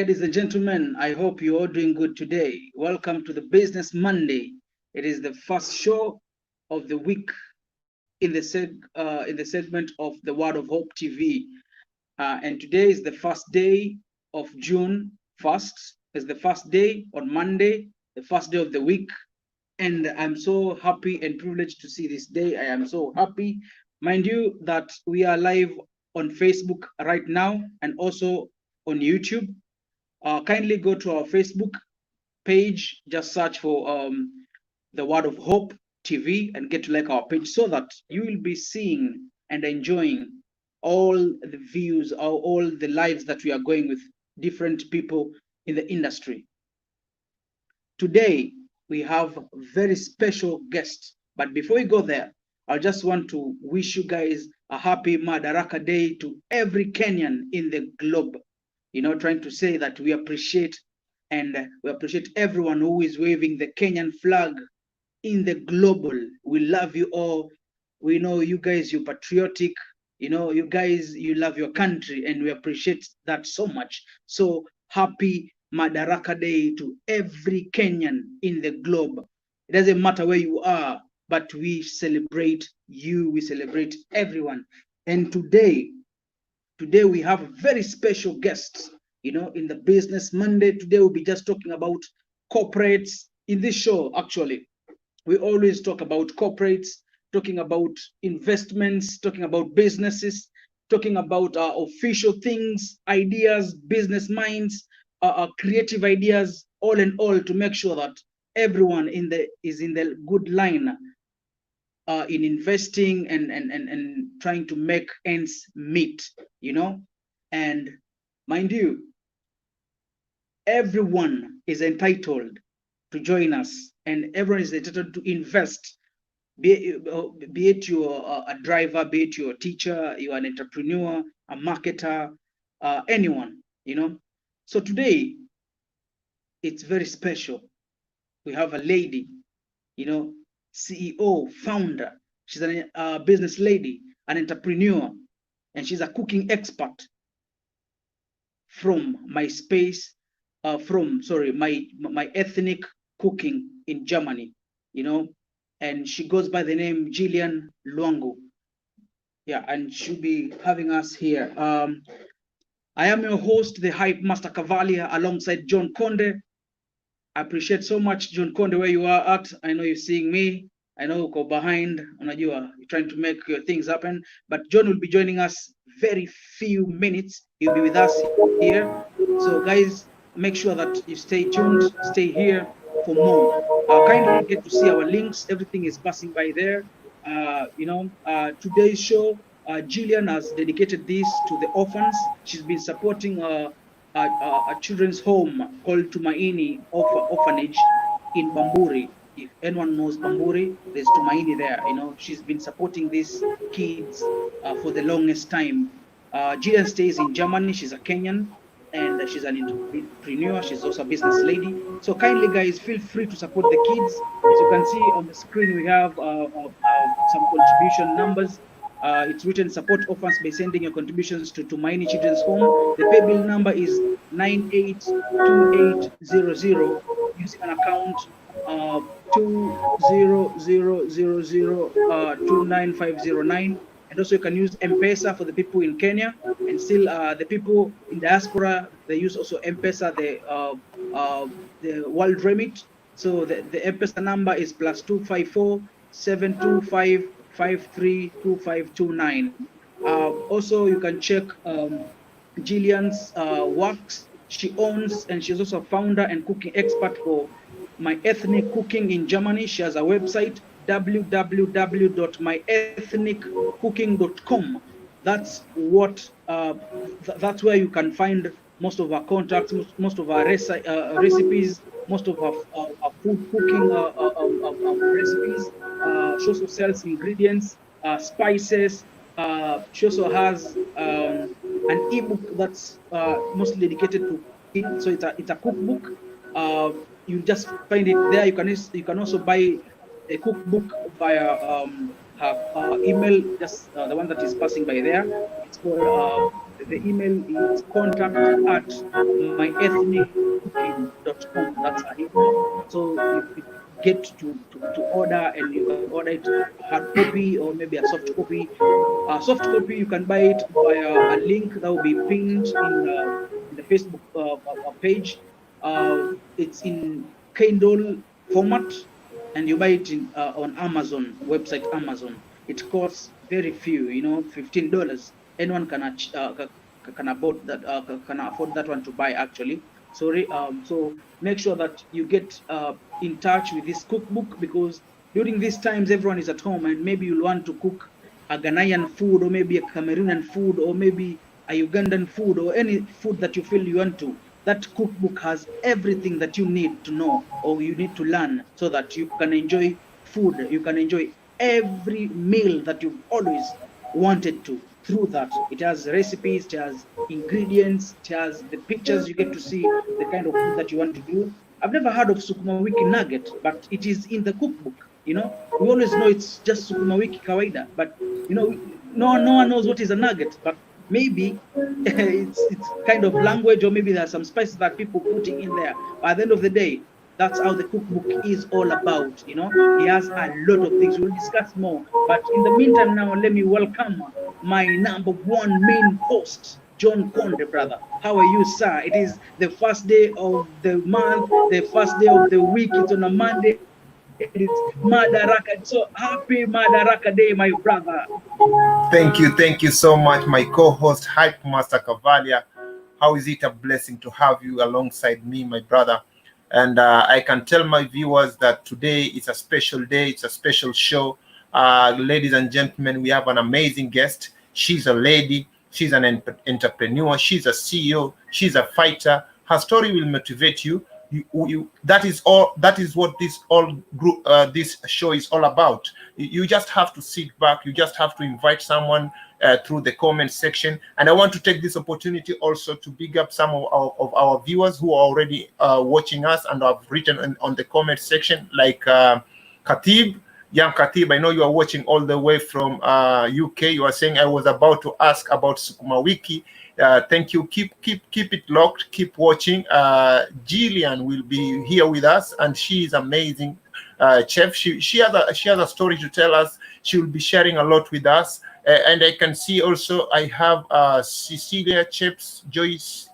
Ladies and gentlemen, I hope you're all doing good today. Welcome to the Business Monday. It is the first show of the week in the segment of the Word of Hope TV. And today is the first day of June 1st. It's the first day on Monday, the first day of the week. And I'm so happy and privileged to see this day. I am so happy. Mind you that we are live on Facebook right now and also on YouTube. Kindly go to our Facebook page, just search for the Word of Hope TV and get to like our page so that you will be seeing and enjoying all the views, all the lives that we are going with different people in the industry. Today, we have a very special guest. But before we go there, I just want to wish you guys a happy Madaraka Day to every Kenyan in the globe. You know, trying to say that we appreciate everyone who is waving the Kenyan flag in the global. We love you all. We know you guys, you're patriotic. You know, you guys, you love your country, and we appreciate that so much. So happy Madaraka Day to every Kenyan in the globe. It doesn't matter where you are, but we celebrate you. We celebrate everyone. And today we have a very special guest, you know, in the Business Monday. Today we'll be just talking about corporates. In this show, actually, we always talk about corporates, talking about investments, talking about businesses, talking about official things, ideas, business minds, creative ideas, all in all, to make sure that everyone is in the good line in investing and trying to make ends meet, you know. And mind you, everyone is entitled to join us, and everyone is entitled to invest. Be it you're a driver, be it you're a teacher, you're an entrepreneur, a marketer, anyone, you know. So today, it's very special. We have a lady, you know, CEO, founder. She's a business lady, an entrepreneur, and she's a cooking expert from my space, my ethnic cooking in Germany, you know, and she goes by the name GILLIAN Lwangu. Yeah, and she'll be having us here. I am your host, the Hype Master Cavalier, alongside John Conde. I appreciate so much, John Conde, where you are at. I know you're seeing me. I know you go behind. You're trying to make your things happen. But John will be joining us very few minutes. He'll be with us here. So, guys, make sure that you stay tuned, stay here for more. Kindly get to see our links. Everything is passing by there. Today's show, Gillian has dedicated this to the orphans. She's been supporting a children's home called Tumaini Orphanage in Bamburi. If anyone knows Bamburi, there's Tumaini there. You know, she's been supporting these kids for the longest time. Gillian stays in Germany. She's a Kenyan, and she's an entrepreneur. She's also a business lady. So kindly, guys, feel free to support the kids. As you can see on the screen, we have some contribution numbers. It's written support orphans by sending your contributions to Tumaini Children's Home. The pay bill number is 982800 using an account 20000295909. And also you can use Mpesa for the people in Kenya, and still the people in diaspora, they use also Mpesa, the Worldremit. So the Mpesa number is +254 725 532529. Also, you can check Gillian's works. She owns, and she's also a founder and cooking expert for My Ethnic Cooking in Germany. She has a website, www.myethniccooking.com. That's what that's where you can find most of our contacts, most of our recipes, most of our food cooking recipes. She also sells ingredients, spices. She also has an ebook that's mostly dedicated to cooking. So it's a cookbook. You just find it there. You can also buy a cookbook via her email, just the one that is passing by there. It's called The email is contact@myethniccooking.com. That's our email. So you get to order, and you can order it hard copy or maybe a soft copy. Soft copy, you can buy it via a link that will be pinned in the Facebook page. It's in Kindle format, and you buy it on Amazon website. Amazon. It costs very few, $15. Anyone can afford that one to buy actually. So make sure that you get in touch with this cookbook, because during these times everyone is at home, and maybe you'll want to cook a Ghanaian food, or maybe a Cameroonian food, or maybe a Ugandan food, or any food that you feel you want to. That cookbook has everything that you need to know or you need to learn, so that you can enjoy food. You can enjoy every meal that you've always wanted to through that. It has recipes, it has ingredients, it has the pictures. You get to see the kind of food that you want to do. I've never heard of Sukuma Wiki nugget, but it is in the cookbook. We always know it's just Sukuma Wiki kawaida, but no one knows what is a nugget. But maybe it's kind of language, or maybe there's some spices that people putting in there. But at the end of the day, that's how the cookbook is all about. He has a lot of things. We'll discuss more. But in the meantime, now let me welcome my #1 main host, John Konde, brother. How are you, sir? It is the first day of the month, the first day of the week. It's on a Monday. It's Madaraka. So happy Madaraka Day, my brother. Thank you so much, my co-host, Hype Master Cavalia. How is it a blessing to have you alongside me, my brother? And I can tell my viewers that today is a special day. It's a special show. Ladies and gentlemen, we have an amazing guest. She's a lady. She's an entrepreneur. She's a CEO. She's a fighter. Her story will motivate you. That is what this show is all about. You just have to sit back. You just have to invite someone through the comment section. And I want to take this opportunity also to big up some of our viewers who are already watching us and have written on the comment section, like Khatib, young Khatib. I know you are watching all the way from UK. You are saying, I was about to ask about Sukuma Wiki. Thank you. Keep it locked. Keep watching. GILLIAN will be here with us, and she is amazing chef. She has a story to tell us. She will be sharing a lot with us. And I can see also I have Cecilia Chips Joyce's.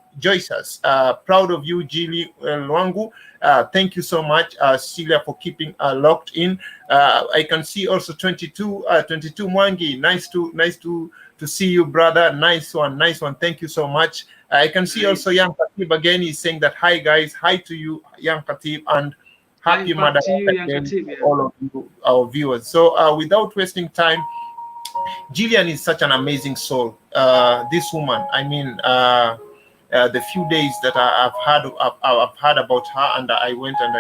Proud of you, Gilly Lwangu. Thank you so much, Cecilia, for keeping locked in. I can see also 22 Mwangi. Nice to see you, brother. Nice one. Thank you so much. I can see also Young Khatib again. He's saying that hi guys, hi to you, Young Khatib, and happy Mother Day all of you, our viewers. So without wasting time, Gillian is such an amazing soul. This woman, I mean, the few days that I've heard about her, and I went and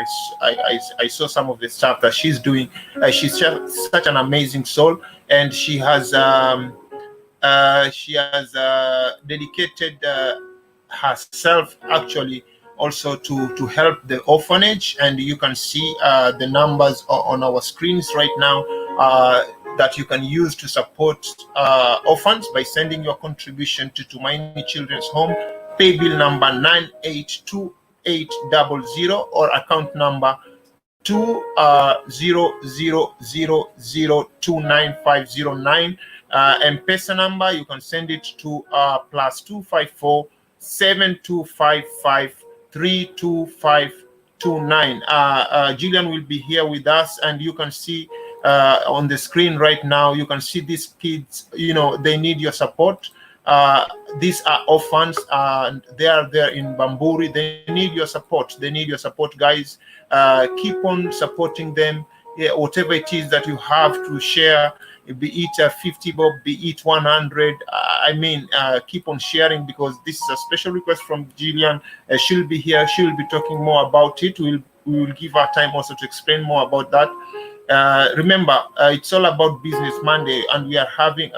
I saw some of the stuff that she's doing. She's such an amazing soul, and she has dedicated herself actually also to help the orphanage. And you can see the numbers on our screens right now that you can use to support orphans by sending your contribution to Tumaini Children's Home, pay bill number 982800 or account number 20000295909. Mpesa number, you can send it to +254 7255 32529. Gillian will be here with us, and you can see on the screen right now, you can see these kids, they need your support. These are orphans, they are there in Bamburi. They need your support. Guys. Keep on supporting them. Whatever it is that you have to share, be it 50 bob, be it 100. Keep on sharing, because this is a special request from Gillian. She'll be here. She'll be talking more about it. We will give her time also to explain more about that. Remember, it's all about Business Monday, and we are having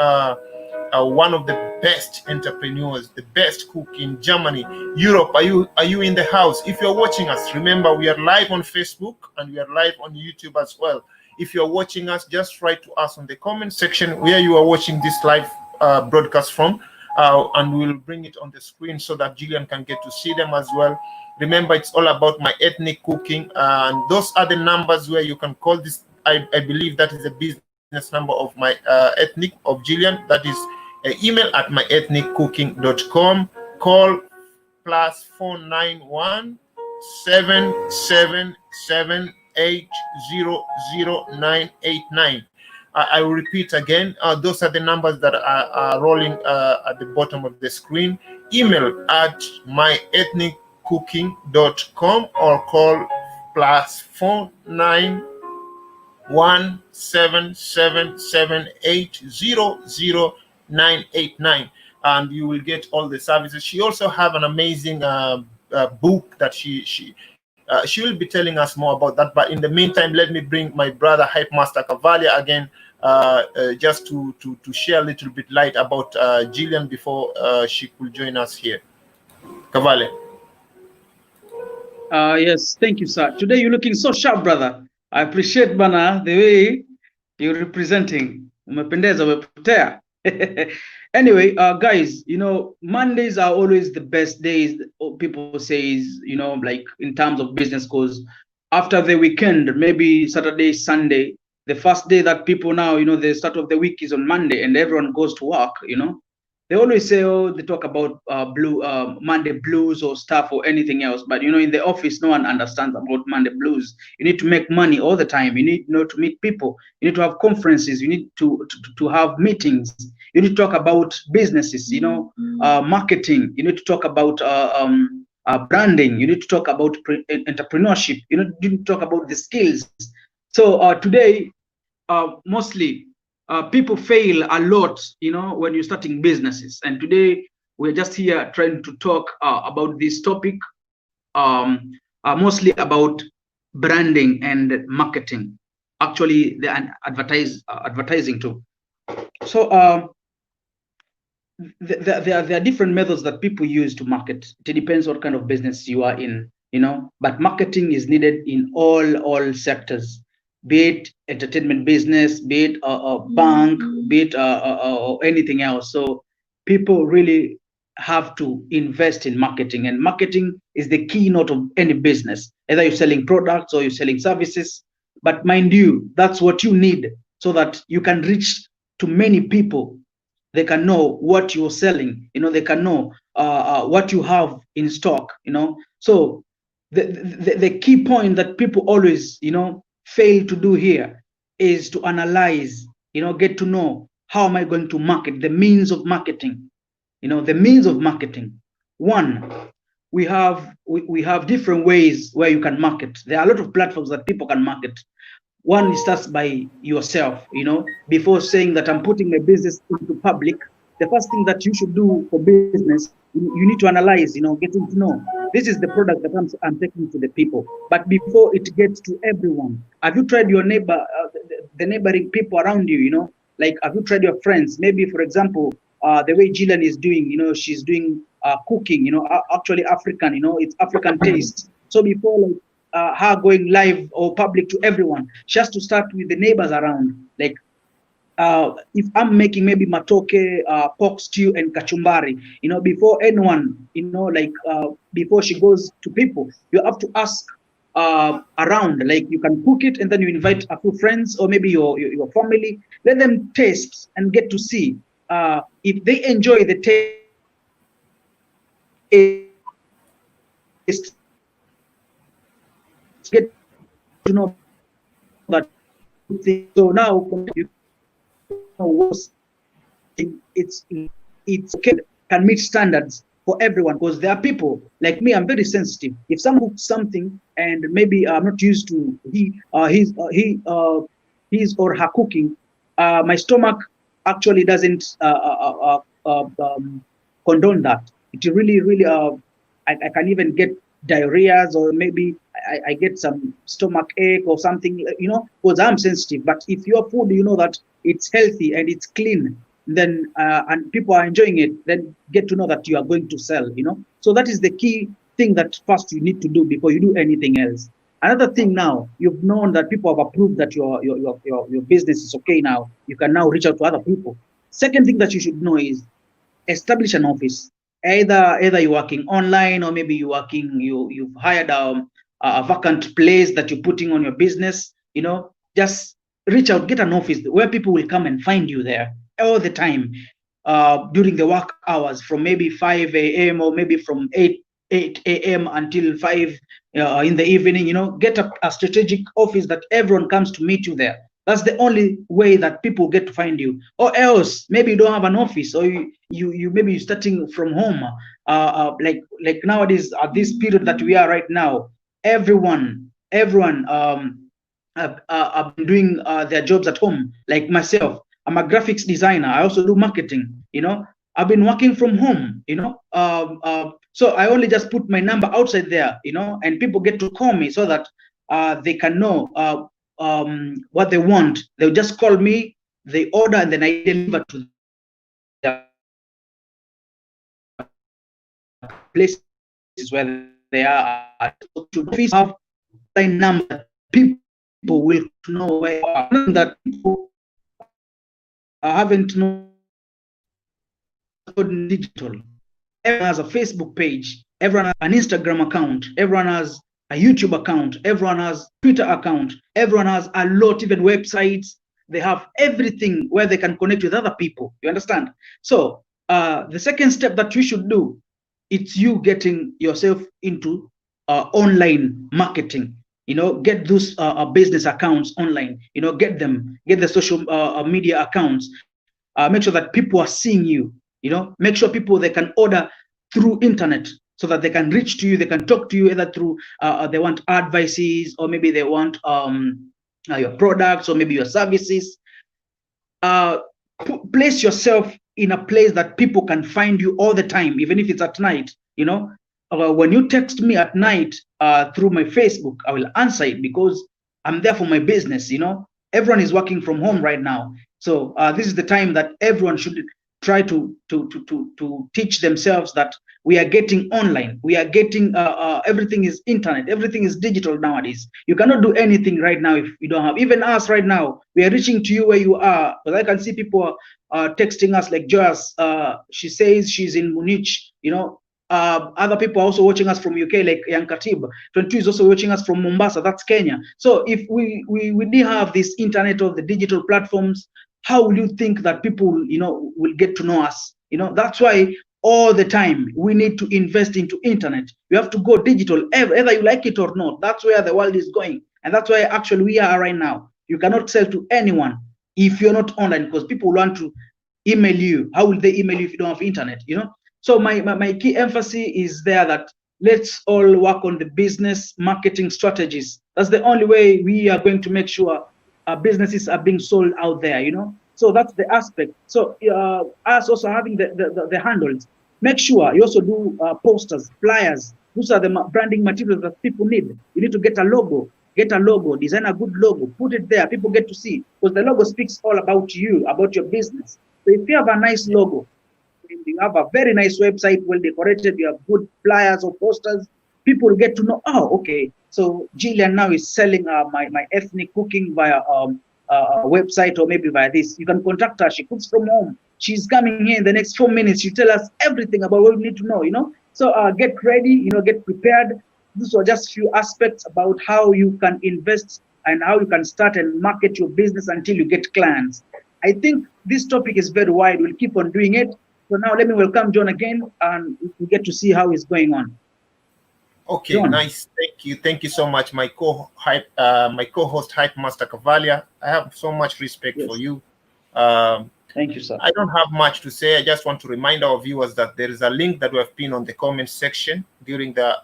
one of the best entrepreneurs, the best cook in Germany, Europe. Are you in the house? If you're watching us, remember we are live on Facebook and we are live on YouTube as well. If you're watching us, just write to us on the comment section where you are watching this live broadcast from. and we'll bring it on the screen so that Gillian can get to see them as well. Remember, it's all about my ethnic cooking, and those are the numbers where you can call this. I believe that is a business number of my ethnic of Gillian. That is email at myethniccooking.com. Call +491 77778000989. I will repeat again. Those are the numbers that are rolling at the bottom of the screen. Email at myethniccooking.com or call +491 77778000989, and you will get all the services. She also have an amazing book that she will be telling us more about that. But in the meantime, let me bring my brother Hype Master Cavalia again, just to share a little bit light about Gillian before she could join us here. Cavalia. Yes, thank you, sir. Today you're looking so sharp, brother. I appreciate, Bana, the way you're representing. Umependeza, umepotea. Anyway, guys, you know, Mondays are always the best days. People say is, you know, like in terms of business, because after the weekend, maybe Saturday, Sunday, the first day that people now, you know, the start of the week is on Monday, and everyone goes to work. You know, they always say, oh, they talk about Monday blues or stuff or anything else. But, you know, in the office, no one understands about Monday blues. You need to make money all the time. You need, you know, to meet people. You need to have conferences. You need to have meetings. You need to talk about businesses, you know, marketing. You need to talk about branding. You need to talk about entrepreneurship. You need to talk about the skills. So today, mostly, people fail a lot, you know, when you're starting businesses. And today we're just here trying to talk about this topic, mostly about branding and marketing. Actually, the advertising too. So there are different methods that people use to market. It depends what kind of business you are in, you know. But marketing is needed in all sectors, be it entertainment business, be it a bank, be it or anything else. So people really have to invest in marketing, and marketing is the keynote of any business, either you're selling products or you're selling services. But mind you, that's what you need so that you can reach to many people. They can know what you're selling, you know, they can know what you have in stock, you know. So the key point that people always, you know, fail to do here is to analyze, you know, get to know, how am I going to market, the means of marketing, you know, the means of marketing. One, we have different ways where you can market. There are a lot of platforms that people can market. One starts by yourself, you know, before saying that I'm putting my business into public. The first thing that you should do for business, you need to analyze, you know, getting to know, this is the product that I'm taking to the people. But before it gets to everyone, have you tried your neighbor, the neighboring people around you, you know, like, have you tried your friends? Maybe, for example, the way Gillian is doing, you know, she's doing cooking, you know, actually African, you know, it's African taste. So before, like, her going live or public to everyone, she has to start with the neighbors around. Like, if I'm making maybe matoke, pork stew and kachumbari, you know, before anyone, you know, like, before she goes to people, you have to ask around. Like, you can cook it and then you invite a few friends or maybe your family, let them taste and get to see if they enjoy the taste, get to know that. So now you know, it's okay, can meet standards for everyone, because there are people like me. I'm very sensitive. If someone cooks something and maybe I'm not used to his or her cooking, my stomach actually doesn't condone that. It really I can even get diarrhea, or maybe I get some stomach ache or something, you know, because I'm sensitive. But if your food, you know, that it's healthy and it's clean, then and people are enjoying it, then get to know that you are going to sell, you know. So that is the key thing that first you need to do before you do anything else. Another thing, now you've known that people have approved that your business is okay, now you can now reach out to other people. Second thing that you should know is establish an office. Either you're working online, or maybe you've hired a vacant place that you're putting on your business. Just reach out, get an office where people will come and find you there all the time, during the work hours, from maybe 5 a.m. or maybe from 8 a.m. until 5 in the evening. Get a strategic office that everyone comes to meet you there. That's the only way that people get to find you. Or else, maybe you don't have an office, or you maybe you're starting from home. Like nowadays, at this period that we are right now, everyone have been doing their jobs at home. Like myself, I'm a graphics designer. I also do marketing. I've been working from home. So I only just put my number outside there. And people get to call me so that they can know what they want. They'll just call me, they order, and then I deliver to their places where they are. To have a number, people will know where you are. That people haven't known digital. Everyone has a Facebook page, everyone has an Instagram account, everyone has a YouTube account, everyone has Twitter account, everyone has a lot, even websites. They have everything where they can connect with other people. You understand? So the second step that we should do, it's you getting yourself into online marketing. Get those business accounts online. Get the social media accounts. Make sure that people are seeing you. Make sure people, they can order through internet, so that they can reach to you, they can talk to you, either through they want advices, or maybe they want your products, or maybe your services. Place yourself in a place that people can find you all the time, even if it's at night. When you text me at night through my Facebook, I will answer it, because I'm there for my business. Everyone is working from home right now, so this is the time that everyone should try to teach themselves that we are getting online. We are getting everything is internet, everything is digital nowadays. You cannot do anything right now if you don't have. Even us right now, we are reaching to you where you are. But I can see people texting us, like Joyce. She says she's in Munich. Other people are also watching us from UK, like Yankatib. 22 is also watching us from Mombasa. That's Kenya. So if we didn't have this internet or the digital platforms, how will you think that people will get to know us? That's why all the time we need to invest into internet. You have to go digital, whether you like it or not. That's where the world is going, and that's why actually we are right now. You cannot sell to anyone if you're not online, because people want to email you. How will they email you if you don't have internet? So my key emphasis is there, that let's all work on the business marketing strategies. That's the only way we are going to make sure businesses are being sold out there. So that's the aspect. So us also having the handles, make sure you also do posters, flyers. Those are the branding materials that people need. You need to get a logo, design a good logo, put it there. People get to see, because the logo speaks all about you, about your business. So if you have a nice logo, you have a very nice website, well decorated, you have good flyers or posters, people will get to know, oh, okay, so Gillian now is selling my ethnic cooking via a website, or maybe via this. You can contact her. She cooks from home. She's coming here in the next 4 minutes. She'll tell us everything about what we need to know. So get ready, get prepared. These are just few aspects about how you can invest and how you can start and market your business until you get clients. I think this topic is very wide. We'll keep on doing it. So now let me welcome John again, and we get to see how it's going on. Okay, John. Nice. Thank you so much, my co-host Hype Master Cavalia. I have so much respect for you. Thank you, sir. I don't have much to say. I just want to remind our viewers that there is a link that we have pinned on the comment section during the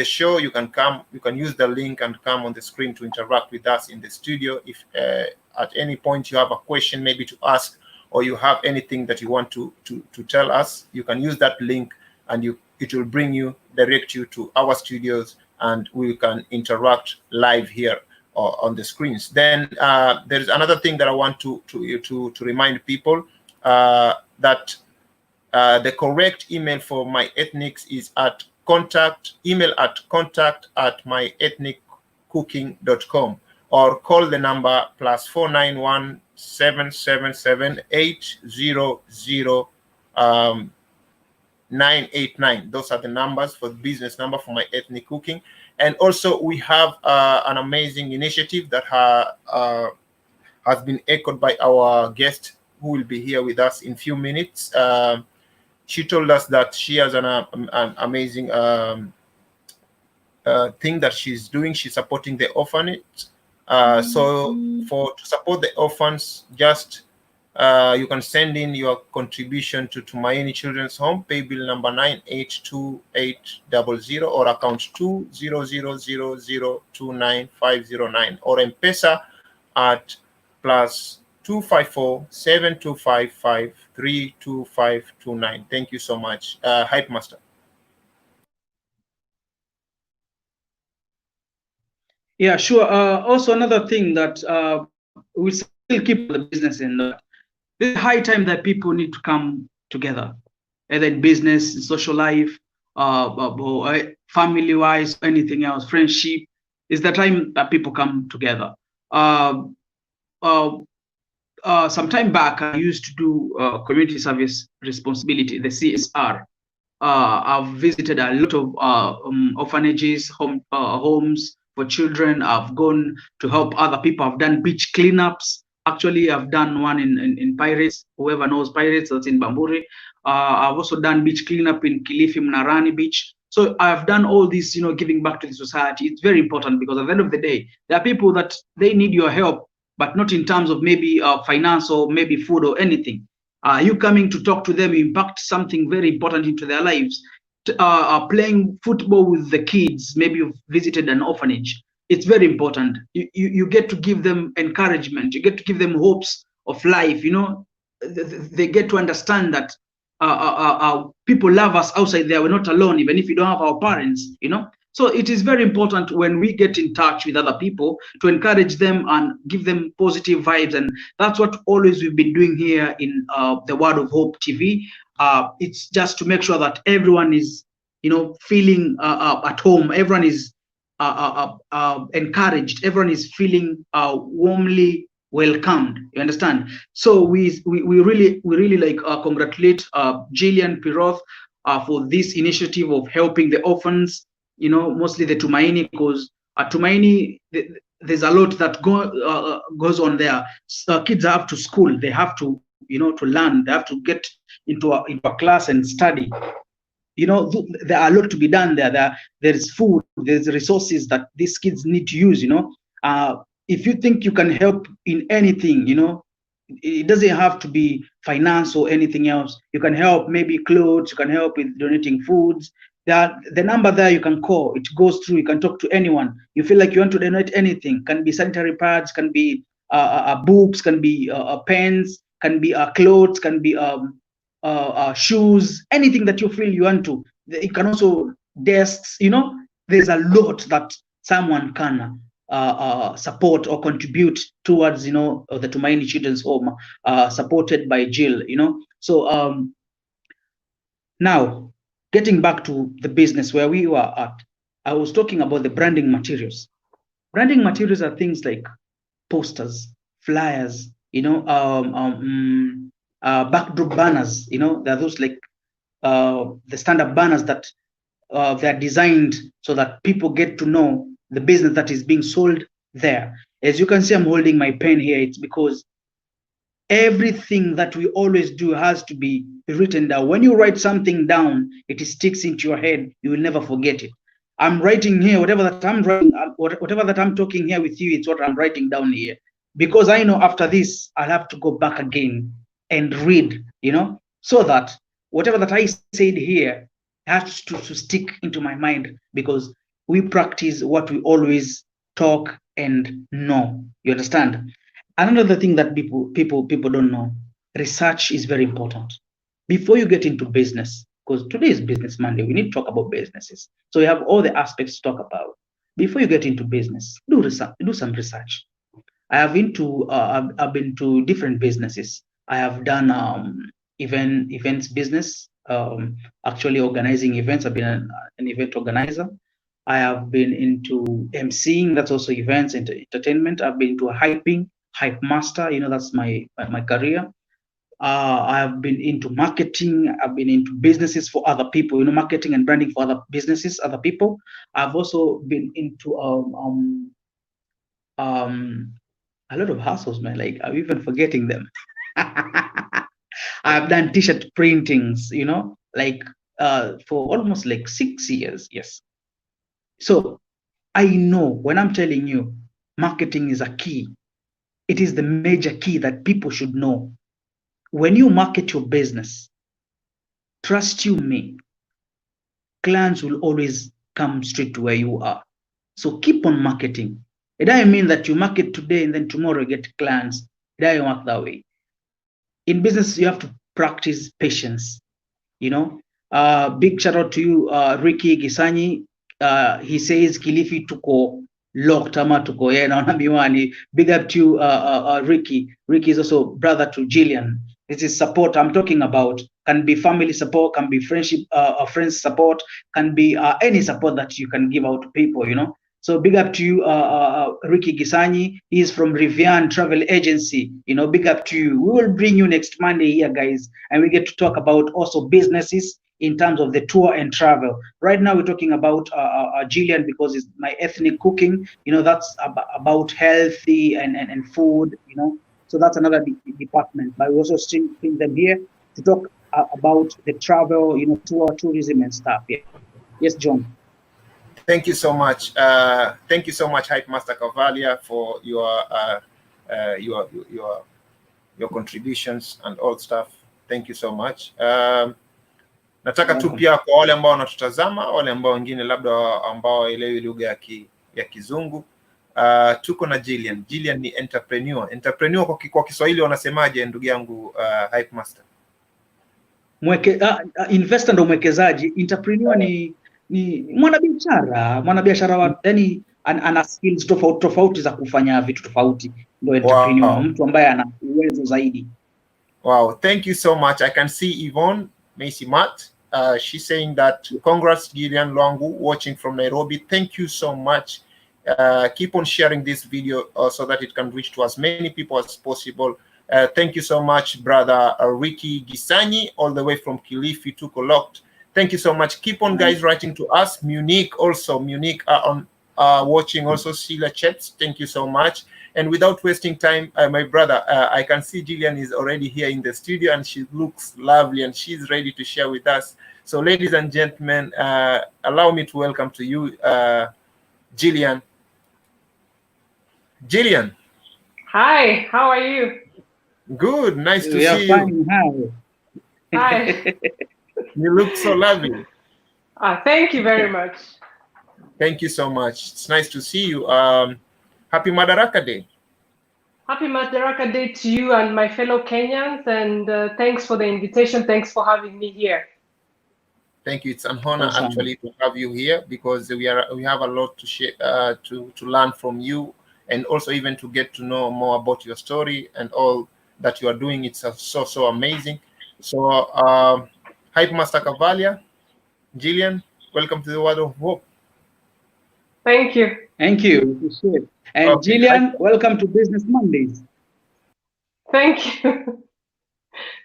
show. You can use the link and come on the screen to interact with us in the studio. If at any point you have a question maybe to ask, or you have anything that you want to tell us, you can use that link, and it will direct you to our studios, and we can interact live here on the screens. Then there's another thing that I want to remind people, that the correct email for My Ethnics is email at contact@myethniccooking.com, or call the number +491 777 800 989. Those are the numbers for the business number for my ethnic cooking. And also we have an amazing initiative that has been echoed by our guest who will be here with us in a few minutes. She told us that she has an amazing thing that she's doing. She's supporting the orphanage. So to support the orphans, just you can send in your contribution to Tumaini Children's Home, pay bill number 982800 or account 20000295509, or Mpesa at +254 7255 32529. Thank you so much, Hype Master. Yeah, sure. Also, another thing that we still keep the business in. It's high time that people need to come together, either in business, in social life, family-wise, anything else, friendship. Is the time that people come together. Some time back, I used to do community service responsibility, the CSR. I've visited a lot of orphanages, homes for children. I've gone to help other people. I've done beach cleanups. Actually, I've done one in Pirates. Whoever knows Pirates, that's in Bamburi. I've also done beach cleanup in Kilifi, Mnarani Beach. So I've done all this, giving back to the society. It's very important because at the end of the day, there are people that they need your help, but not in terms of maybe finance or maybe food or anything. You coming to talk to them, you impact something very important into their lives. Playing football with the kids, maybe you've visited an orphanage. It's very important. You get to give them encouragement. You get to give them hopes of life. They get to understand that people love us outside there. We're not alone, even if we don't have our parents. So it is very important when we get in touch with other people to encourage them and give them positive vibes. And that's what always we've been doing here in the Word of Hope TV. It's just to make sure that everyone is, feeling at home. Everyone is encouraged. Everyone is feeling warmly welcomed. You understand? So we really like congratulate GILLIAN, PIROTH for this initiative of helping the orphans. Mostly the Tumaini, because at Tumaini there's a lot that goes on there. Kids have to school, they have to to learn, they have to get into a class and study. There are a lot to be done there. There's food, there's resources that these kids need to use. If you think you can help in anything, it doesn't have to be finance or anything else. You can help maybe clothes, you can help with donating foods. The number there you can call, it goes through. You can talk to anyone. You feel like you want to donate anything, can be sanitary pads, can be books, can be pens, can be clothes, can be shoes, anything that you feel you want to. It can also desks. There's a lot that someone can support or contribute towards the Tumaini Children's Home, supported by Gill. So now, getting back to the business where we were at, I was talking about the branding materials. Branding materials are things like posters, flyers, backdrop banners. They're those like the standard banners that they're designed so that people get to know the business that is being sold there. As you can see, I'm holding my pen here. It's because everything that we always do has to be written down. When you write something down, it sticks into your head. You will never forget it. I'm writing here, whatever that I'm writing, whatever that I'm talking here with you, it's what I'm writing down here. Because I know after this, I'll have to go back again and read, so that whatever that I said here has to stick into my mind, because we practice what we always talk and know. You understand? Another thing that people don't know, research is very important. Before you get into business, because today is Business Monday, we need to talk about businesses. So you have all the aspects to talk about. Before you get into business, do some research. I've been to different businesses. I have done events business, actually organizing events. I've been an event organizer. I have been into emceeing, that's also events and entertainment. I've been into a hype master, that's my career. I have been into marketing. I've been into businesses for other people, marketing and branding for other businesses, other people. I've also been into a lot of hustles, man. Like I'm even forgetting them. I've done t-shirt printings, like for almost like 6 years. Yes. So I know when I'm telling you marketing is a key, it is the major key that people should know. When you market your business, trust you me, clients will always come straight to where you are. So keep on marketing. It doesn't mean that you market today and then tomorrow you get clients. It doesn't work that way. In business, you have to practice patience. Big shout out to you, Ricky Gisanyi. He says Kilifi tuko locked ama tuko naona miwani. Big up to you, Ricky. Ricky is also brother to Gillian. This is support I'm talking about. Can be family support, can be friendship, friends support, can be any support that you can give out to people. So big up to you, Ricky Gisanyi. He's from Rivian Travel Agency. Big up to you. We will bring you next Monday here, guys, and we get to talk about also businesses in terms of the tour and travel. Right now, we're talking about Gillian because it's my ethnic cooking. That's about healthy and food. So that's another department. But we also still bring them here to talk about the travel, tour, tourism, and stuff. Yeah. Yes, John. Thank you so much. Thank you so much, Hype Master Cavalia, for your contributions and all stuff. Thank you so much. Nataka tu pia kwa wale ambao wanatutazama, wale ambao wengine labda ambao waelewi lugha ya Kizungu, tuko na Gillian. Gillian ni entrepreneur. Entrepreneur kwa Kiswahili wanasemaje, ndugu yangu Hype Master? Investor ndo mwekezaji. Entrepreneur ni mwanabiashara yani ana skills tofauti za kufanya vitu tofauti, ndio entrepreneur. Wow. Mtu ambaye ana uwezo zaidi. Wow, thank you so much. I can see Yvonne Macy Matt. She's saying that congrats Gillian Lwangu watching from Nairobi. Thank you so much. Keep on sharing this video so that it can reach to as many people as possible. Thank you so much, brother Ricky Gisanyi, all the way from Kilifi to Locked. Thank you so much. Keep on, guys, writing to us. Munich also. Munich on watching also. Sheila Chets. Thank you so much. And without wasting time, my brother, I can see Gillian is already here in the studio and she looks lovely and she's ready to share with us. So, ladies and gentlemen, allow me to welcome to you, Gillian. Gillian. Hi, how are you? Good. Nice to see you. Hi. You look so lovely. Thank you very much. Thank you so much. It's nice to see you. Happy Madaraka Day. Happy Madaraka Day to you and my fellow Kenyans, and thanks for the invitation. Thanks for having me here. Thank you. It's an honor actually to have you here because we have a lot to share, to learn from you, and also even to get to know more about your story and all that you are doing. It's so amazing. So Hype Master Cavalia, Gillian, welcome to the World of Hope. Thank you. Thank you. Appreciate it. And okay. Gillian, welcome to Business Mondays. Thank you.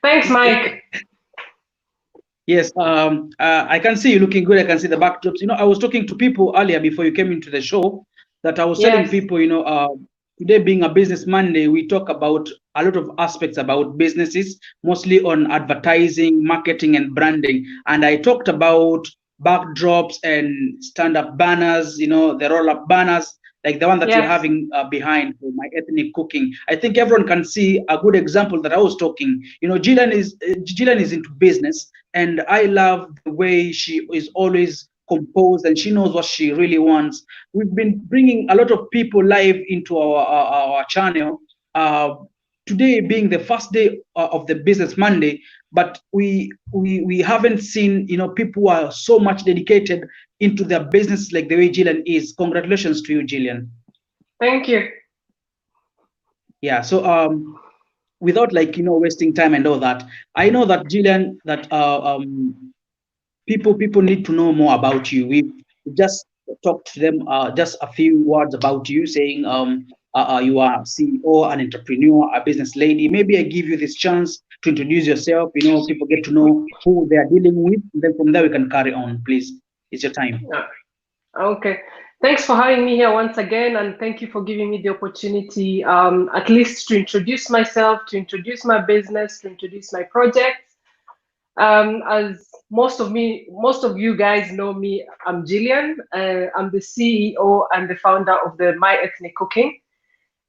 Thanks, Mike. Yes, I can see you looking good. I can see the backdrops. I was talking to people earlier before you came into the show that I was telling people, today being a Business Monday, we talk about a lot of aspects about businesses, mostly on advertising, marketing, and branding. And I talked about backdrops and stand-up banners, the roll-up banners, like the one that you're having behind for my ethnic cooking. I think everyone can see a good example that I was talking. Gillian is into business, and I love the way she is always composed and she knows what she really wants. We've been bringing a lot of people live into our channel. Today being the first day of the Business Monday, but we haven't seen people who are so much dedicated into their business like the way Gillian is. Congratulations to you, Gillian. Thank you. Yeah. So without wasting time and all that, I know that Gillian, that people need to know more about you. We've just talk to them just a few words about you, saying you are CEO, an entrepreneur, a business lady. Maybe I give you this chance to introduce yourself. You know, people get to know who they are dealing with. And then from there we can carry on. Please, it's your time. Yeah. Okay. Thanks for having me here once again, and thank you for giving me the opportunity, at least to introduce myself, to introduce my business, to introduce my projects. As most of you guys know me, I'm GILLIAN. I'm the CEO and the founder of the My Ethnic Cooking.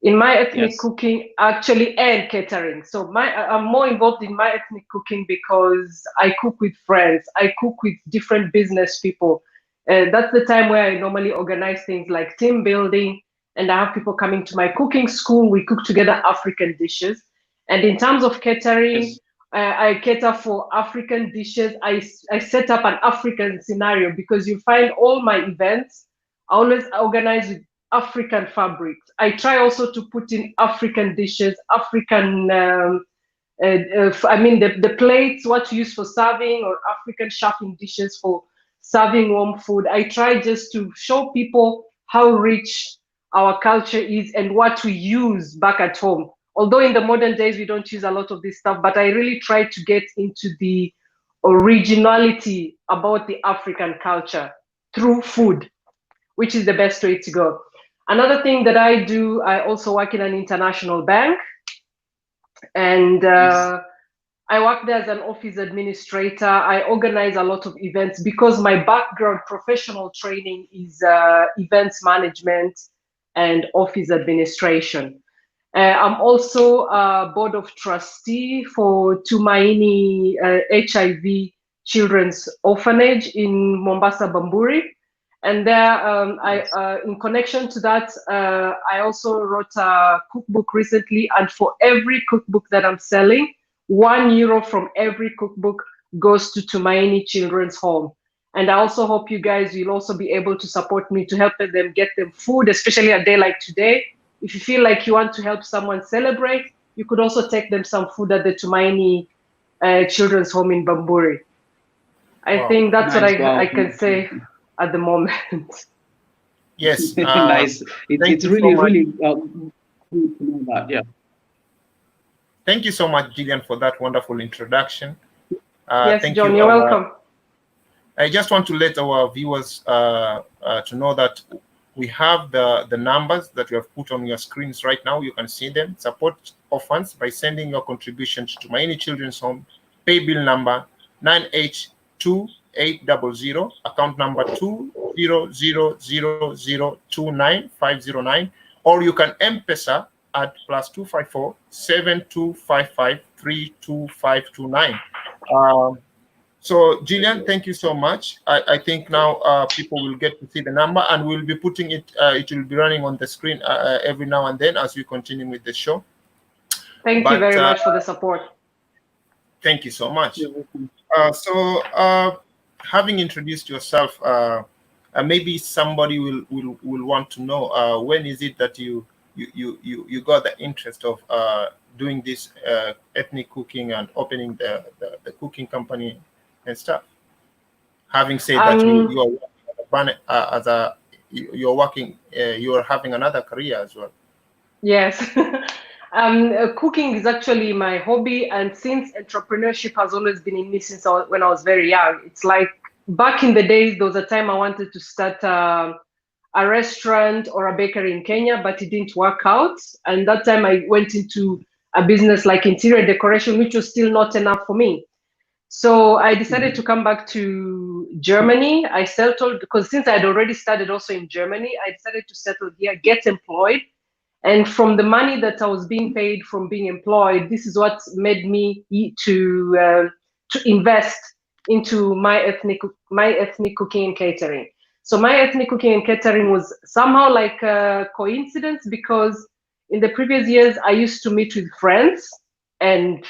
In My Ethnic Cooking, actually, and catering. So I'm more involved in My Ethnic Cooking because I cook with friends. I cook with different business people. That's the time where I normally organize things like team building, and I have people coming to my cooking school. We cook together African dishes. And in terms of catering, I cater for African dishes. I set up an African scenario because you find all my events, I always organize with African fabrics. I try also to put in African dishes, African, the plates, what you use for serving, or African chefing dishes for serving warm food. I try just to show people how rich our culture is and what we use back at home. Although in the modern days, we don't use a lot of this stuff, but I really try to get into the originality about the African culture through food, which is the best way to go. Another thing that I do, I also work in an international bank, and I work there as an office administrator. I organize a lot of events because my background, professional training, is events management and office administration. I'm also a board of trustee for Tumaini HIV Children's Orphanage in Mombasa, Bamburi. And there, in connection to that, I also wrote a cookbook recently. And for every cookbook that I'm selling, €1 from every cookbook goes to Tumaini Children's Home. And I also hope you guys will also be able to support me to help them get them food, especially a day like today. If you feel like you want to help someone celebrate, you could also take them some food at the Tumaini Children's Home in Bamburi. I think that's what I can say at the moment. Yes. Nice. It's really, really good to know that. Yeah. Thank you so much, Gillian, for that wonderful introduction. Yes, thank John, you. you're welcome. I just want to let our viewers to know that we have the numbers that we have put on your screens right now. You can see them. Support orphans by sending your contributions to Tumaini Children's Home, pay bill number 9H2800, account number 2000029,509, or you can Mpesa at +254 7255 32529. So, Gillian, thank you so much. I think now people will get to see the number, and we'll be putting it, it will be running on the screen every now and then as we continue with the show. Thank you very much for the support. Thank you so much. Having introduced yourself, maybe somebody will want to know when is it that you got the interest of doing this ethnic cooking and opening the cooking company and stuff. Having said that, you are having another career as well. Yes. Cooking is actually my hobby, and since entrepreneurship has always been in me since when I was very young. It's like back in the days, there was a time I wanted to start a restaurant or a bakery in Kenya, but it didn't work out. And that time I went into a business like interior decoration, which was still not enough for me. So I decided to come back to Germany. I settled because since I had already started also in Germany, I decided to settle here, get employed. And from the money that I was being paid from being employed, this is what made me to invest into my ethnic cooking and catering. So my ethnic cooking and catering was somehow like a coincidence, because in the previous years, I used to meet with friends and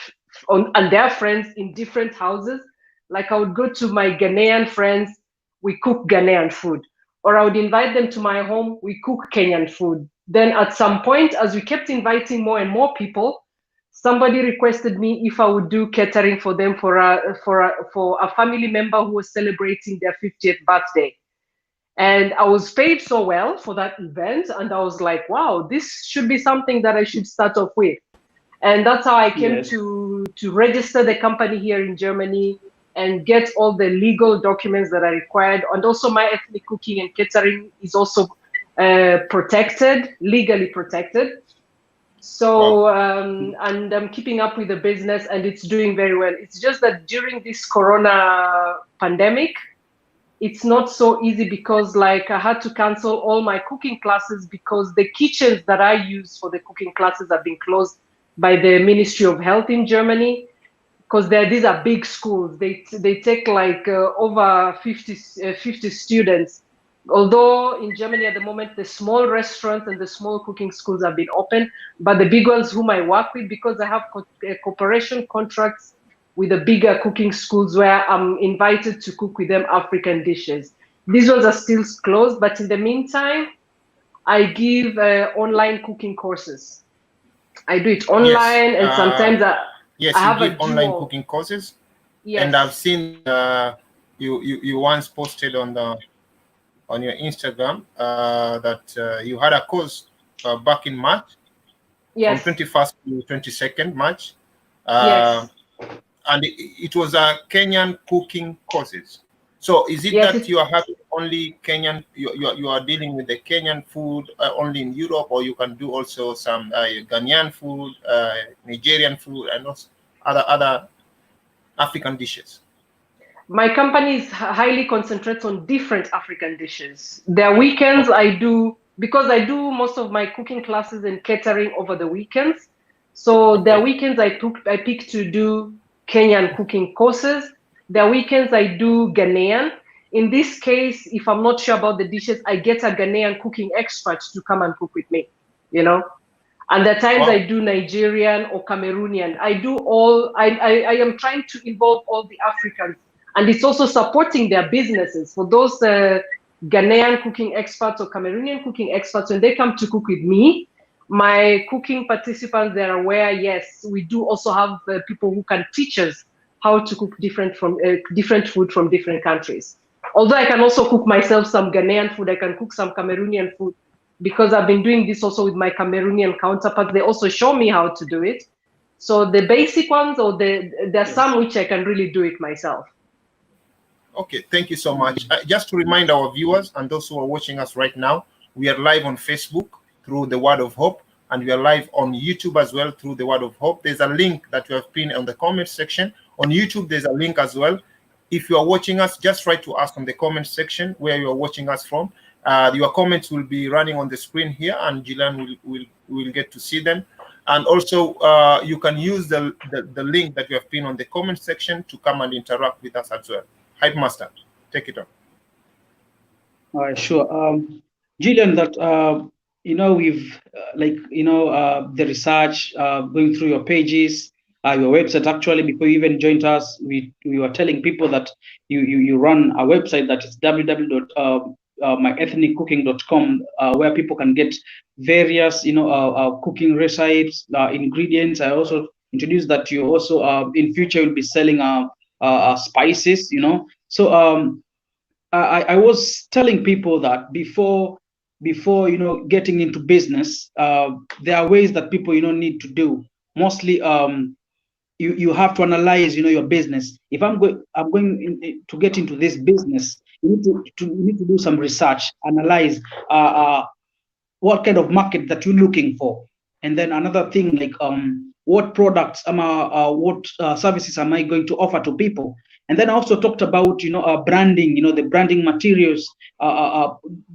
their friends in different houses. Like I would go to my Ghanaian friends, we cook Ghanaian food. Or I would invite them to my home, we cook Kenyan food. Then at some point, as we kept inviting more and more people, somebody requested me if I would do catering for them for a family member who was celebrating their 50th birthday. And I was paid so well for that event, and I was like, wow, this should be something that I should start off with. And that's how I came to register the company here in Germany and get all the legal documents that are required. And also my ethnic cooking and catering is also protected, legally protected. So, and I'm keeping up with the business and it's doing very well. It's just that during this Corona pandemic, it's not so easy because like I had to cancel all my cooking classes because the kitchens that I use for the cooking classes have been closed by the Ministry of Health in Germany, because these are big schools. They take like over 50 students. Although in Germany at the moment, the small restaurants and the small cooking schools have been open, but the big ones whom I work with, because I have cooperation contracts with the bigger cooking schools where I'm invited to cook with them African dishes. These ones are still closed, but in the meantime, I give online cooking courses. I do it online, and sometimes I have you give online cooking courses. Yes. And I've seen you once posted on your Instagram that you had a course back in March, yes, from 21st to 22nd March. Yes. And it was a Kenyan cooking courses. So is it that you are having only Kenyan, you are dealing with the Kenyan food only in Europe, or you can do also some Ghanaian food, Nigerian food, and also other African dishes? My company is highly concentrates on different African dishes. There are weekends I do, because I do most of my cooking classes and catering over the weekends. So there are weekends I pick to do Kenyan cooking courses. There are weekends I do Ghanaian. In this case, if I'm not sure about the dishes, I get a Ghanaian cooking expert to come and cook with me, you know. And the times I do Nigerian or Cameroonian, I do all, I am trying to involve all the Africans. And it's also supporting their businesses. For those Ghanaian cooking experts or Cameroonian cooking experts, when they come to cook with me, my cooking participants, they're aware, yes, we do also have people who can teach us how to cook different food from different countries. Although I can also cook myself some Ghanaian food, I can cook some Cameroonian food, because I've been doing this also with my Cameroonian counterparts. They also show me how to do it. So the basic ones, or there are some which I can really do it myself. Okay, thank you so much. Just to remind our viewers and those who are watching us right now, we are live on Facebook through the Word of Hope, and we are live on YouTube as well through the Word of Hope. There's a link that you have pinned on the comment section. On YouTube, there's a link as well. If you are watching us, just write to us on the comment section where you are watching us from. Your comments will be running on the screen here, and Gillian will get to see them. And also, you can use the link that you have pinned on the comment section to come and interact with us as well. Hype Master, take it on. All right, sure. Gillian, that we've the research, going through your pages, your website. Actually, before you even joined us, we were telling people that you run a website that is www.myethniccooking.com, where people can get various cooking recipes, ingredients. I also introduced that you also in future will be selling spices. So I was telling people that before getting into business, there are ways that people need to do. Mostly, you have to analyze your business. If I'm going to get into this business, you need to do some research, analyze what kind of market that you're looking for, and then another thing like what products what services am I going to offer to people. And then I also talked about branding, the branding materials,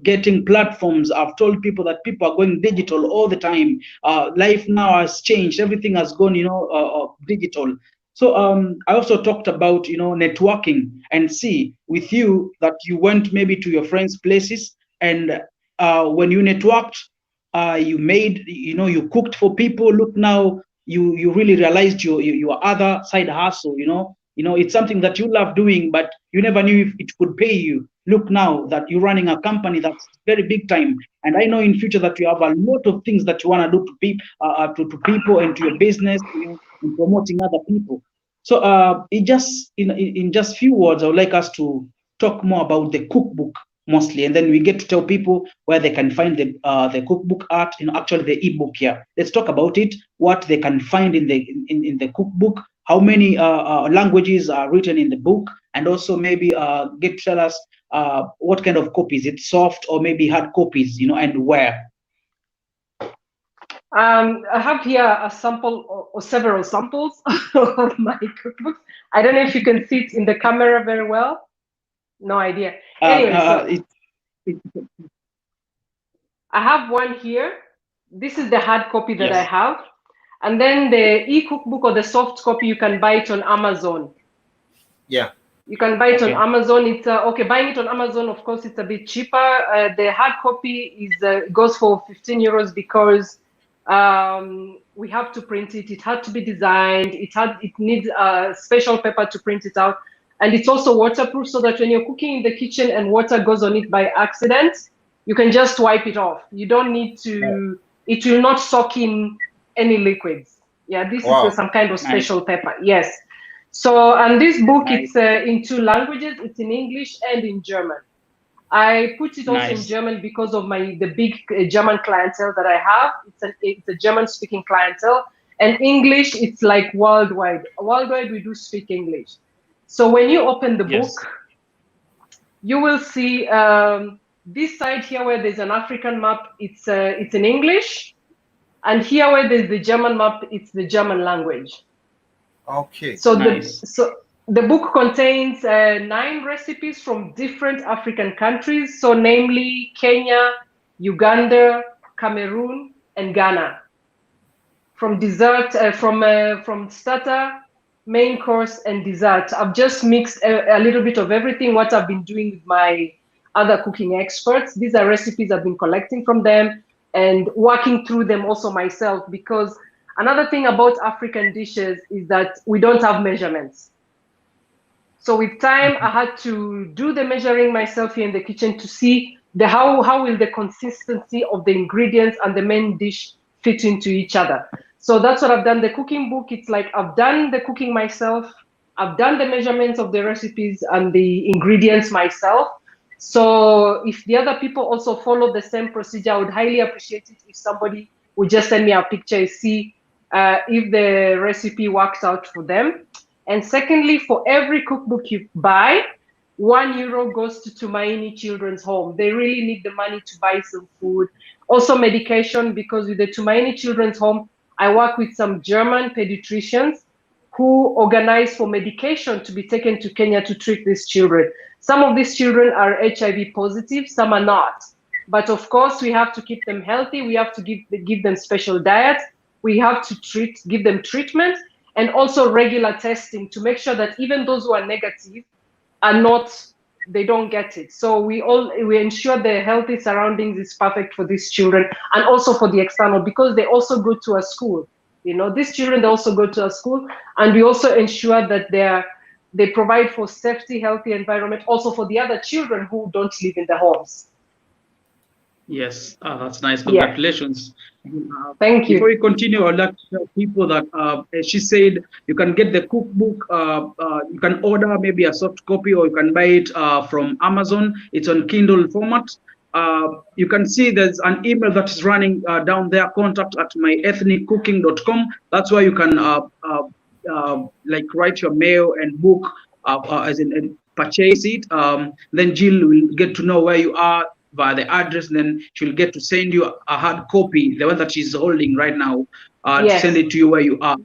getting platforms. I've told people that people are going digital all the time. Life now has changed, everything has gone digital. So I also talked about networking, and see with you that you went maybe to your friends' places, and when you networked, you made, you cooked for people. Look now, you really realized your other side hustle. It's something that you love doing, but you never knew if it could pay you. Look now that you're running a company that's very big time, and I know in future that you have a lot of things that you want to do to people and to your business, and promoting other people. So in just few words, I would like us to talk more about the cookbook mostly, and then we get to tell people where they can find the cookbook art, actually the ebook here. Let's talk about it, what they can find in the cookbook, how many languages are written in the book, and also maybe get to tell us what kind of copies, it's soft or maybe hard copies, and where. I have here a sample or several samples of my cookbooks. I don't know if you can see it in the camera very well. No idea. Anyway, I have one here. This is the hard copy that I have. And then the e-cookbook or the soft copy, you can buy it on Amazon. Yeah. You can buy it on Amazon. It's okay. Buying it on Amazon, of course, it's a bit cheaper. The hard copy goes for 15 euros because we have to print it. It had to be designed. It needs a special paper to print it out, and it's also waterproof so that when you're cooking in the kitchen and water goes on it by accident, you can just wipe it off. You don't need to. It will not soak in any liquids. Yeah, this is some kind of special paper. Yes. So, and this book, it's in 2 languages. It's in English and in German. I put it also in German because of the big German clientele that I have. It's a German-speaking clientele. And English, it's like worldwide. Worldwide, we do speak English. So when you open the book, you will see this side here where there's an African map, it's in English. And here where there's the German map, it's the German language. Okay. So the book contains 9 recipes from different African countries, so namely Kenya, Uganda, Cameroon, and Ghana. From dessert, from starter, main course, and dessert. I've just mixed a little bit of everything, what I've been doing with my other cooking experts. These are recipes I've been collecting from them and working through them also myself, because another thing about African dishes is that we don't have measurements. So with time, I had to do the measuring myself here in the kitchen to see how will the consistency of the ingredients and the main dish fit into each other. So that's what I've done. The cooking book, it's like I've done the cooking myself. I've done the measurements of the recipes and the ingredients myself. So if the other people also follow the same procedure, I would highly appreciate it if somebody would just send me a picture, see if the recipe works out for them. And secondly, for every cookbook you buy, €1 goes to Tumaini Children's Home. They really need the money to buy some food. Also medication, because with the Tumaini Children's Home, I work with some German pediatricians who organize for medication to be taken to Kenya to treat these children. Some of these children are HIV positive, some are not. But of course, we have to keep them healthy. We have to give them special diet. We have to give them treatment, and also regular testing to make sure that even those who are negative they don't get it. So we ensure the healthy surroundings is perfect for these children, and also for the external, because they also go to a school. These children, they also go to a school, and we also ensure that they provide for safety, healthy environment, also for the other children who don't live in the homes. Yes, that's nice. Congratulations. Thank you. Before we continue, I'd like to tell people that she said you can get the cookbook. You can order maybe a soft copy, or you can buy it from Amazon. It's on Kindle format. You can see there's an email that is running down there, contact@myethniccooking.com. That's where you can like write your mail and book, as in purchase it. Then Jill will get to know where you are via the address, and then she'll get to send you a hard copy, the one that she's holding right now, to send it to you where you are.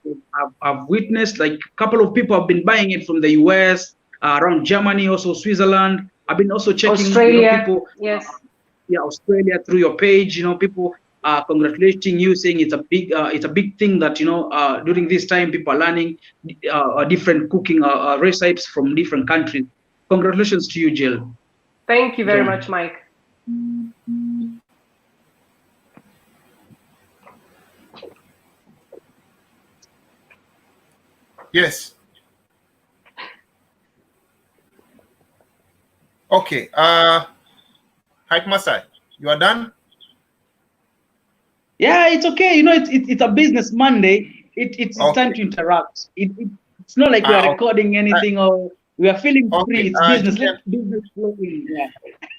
I've witnessed like a couple of people have been buying it from the US, around Germany, also Switzerland. I've been also checking Australia, people, Australia, through your page. People congratulating you, saying it's a big thing that during this time people are learning different cooking recipes from different countries. Congratulations to you, Jill. Thank you very much, Mike. Yes. Okay. Hype Masai, you are done? Yeah, it's okay. It's a business Monday. It's time to interact. It's not like we are recording anything or we are feeling free. It's business. Let business flow in. Yeah.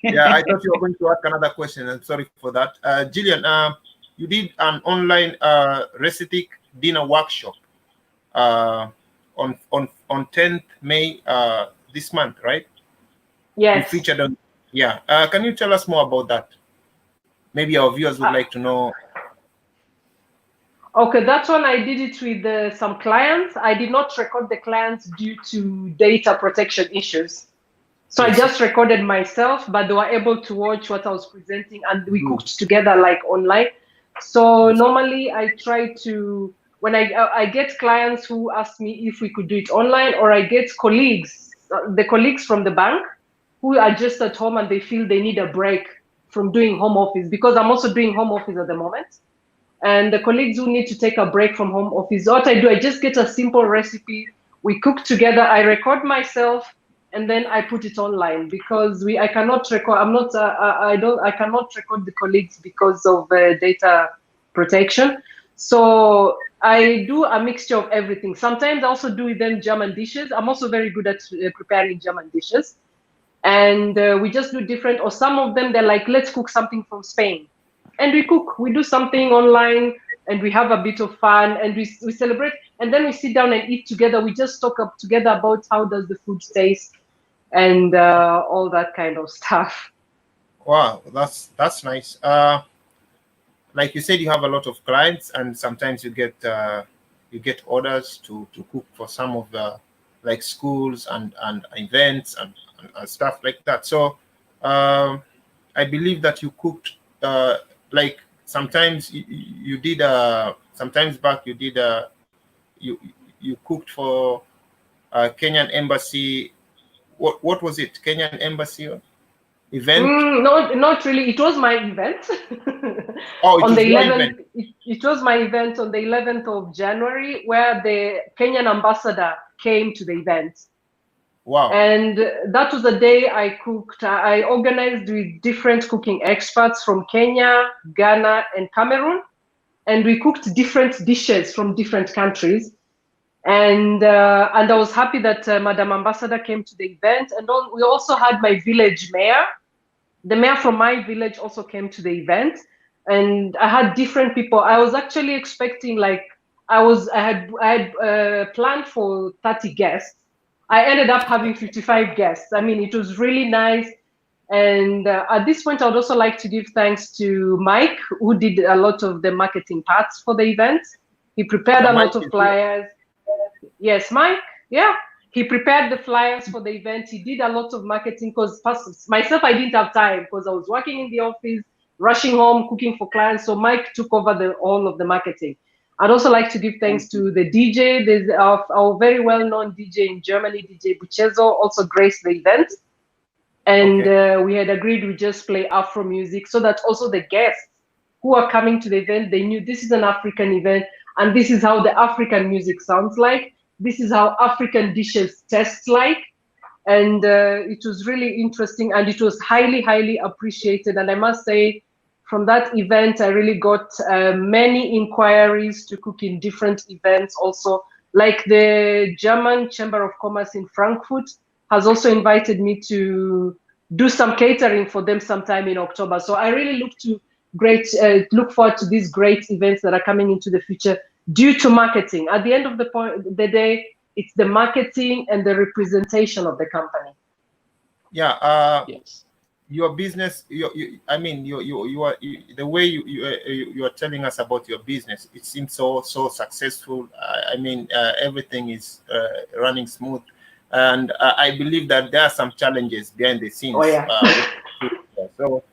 Yeah, I thought you were going to ask another question. I'm sorry for that. Gillian, you did an online recipe dinner workshop on 10th May this month, right? Yes. You featured on. Yeah. Can you tell us more about that? Maybe our viewers would like to know. Okay, that one I did it with some clients. I did not record the clients due to data protection issues. So Yes. I just recorded myself, but they were able to watch what I was presenting, and we cooked together like online. So normally I try to, when I get clients who ask me if we could do it online, or I get colleagues, the colleagues from the bank who are just at home and they feel they need a break from doing home office, because I'm also doing home office at the moment. And the colleagues who need to take a break from home office, what I do, I just get a simple recipe. We cook together. I record myself, and then I put it online, because I cannot record. I cannot record the colleagues because of data protection. So I do a mixture of everything. Sometimes I also do with them German dishes. I'm also very good at preparing German dishes, and we just do different. Or some of them, they're like, let's cook something from Spain. And we cook, we do something online, and we have a bit of fun, and we celebrate, and then we sit down and eat together. We just talk up together about how does the food taste, and all that kind of stuff. Wow, that's nice. Like you said, you have a lot of clients, and sometimes you get orders to cook for some of the like schools and events and stuff like that. So I believe that you cooked like sometimes you did sometimes back you did you cooked for Kenyan embassy. What was it? Kenyan embassy event? No, not really. It was my event. Oh, on the 11th. Event. It was my event on the 11th of January, where the Kenyan ambassador came to the event. Wow. And that was the day I cooked. I organized with different cooking experts from Kenya, Ghana, and Cameroon. And we cooked different dishes from different countries. And I was happy that Madam Ambassador came to the event. And we also had my village mayor. The mayor from my village also came to the event. And I had different people. I was actually expecting, like, I had planned for 30 guests. I ended up having 55 guests. I mean, it was really nice. And at this point, I would also like to give thanks to Mike, who did a lot of the marketing parts for the event. He prepared a lot of flyers. Yes, Mike. Yeah, he prepared the flyers for the event. He did a lot of marketing, because myself, I didn't have time because I was working in the office, rushing home, cooking for clients. So Mike took over all of the marketing. I'd also like to give thanks to the DJ. There's our very well-known DJ in Germany, DJ Buchezo, also graced the event. And we had agreed we just play Afro music, so that also the guests who are coming to the event, they knew this is an African event, and this is how the African music sounds like. This is how African dishes taste like. And it was really interesting, and it was highly, highly appreciated. And I must say, from that event, I really got many inquiries to cook in different events also. Like the German Chamber of Commerce in Frankfurt has also invited me to do some catering for them sometime in October. So I really look forward to these great events that are coming into the future due to marketing. At the end of the day, it's the marketing and the representation of the company. Yeah. Yes. Your business, I mean, the way you are telling us about your business, it seems so successful. I mean, everything is running smooth, and I believe that there are some challenges behind the scenes. Oh, yeah. So,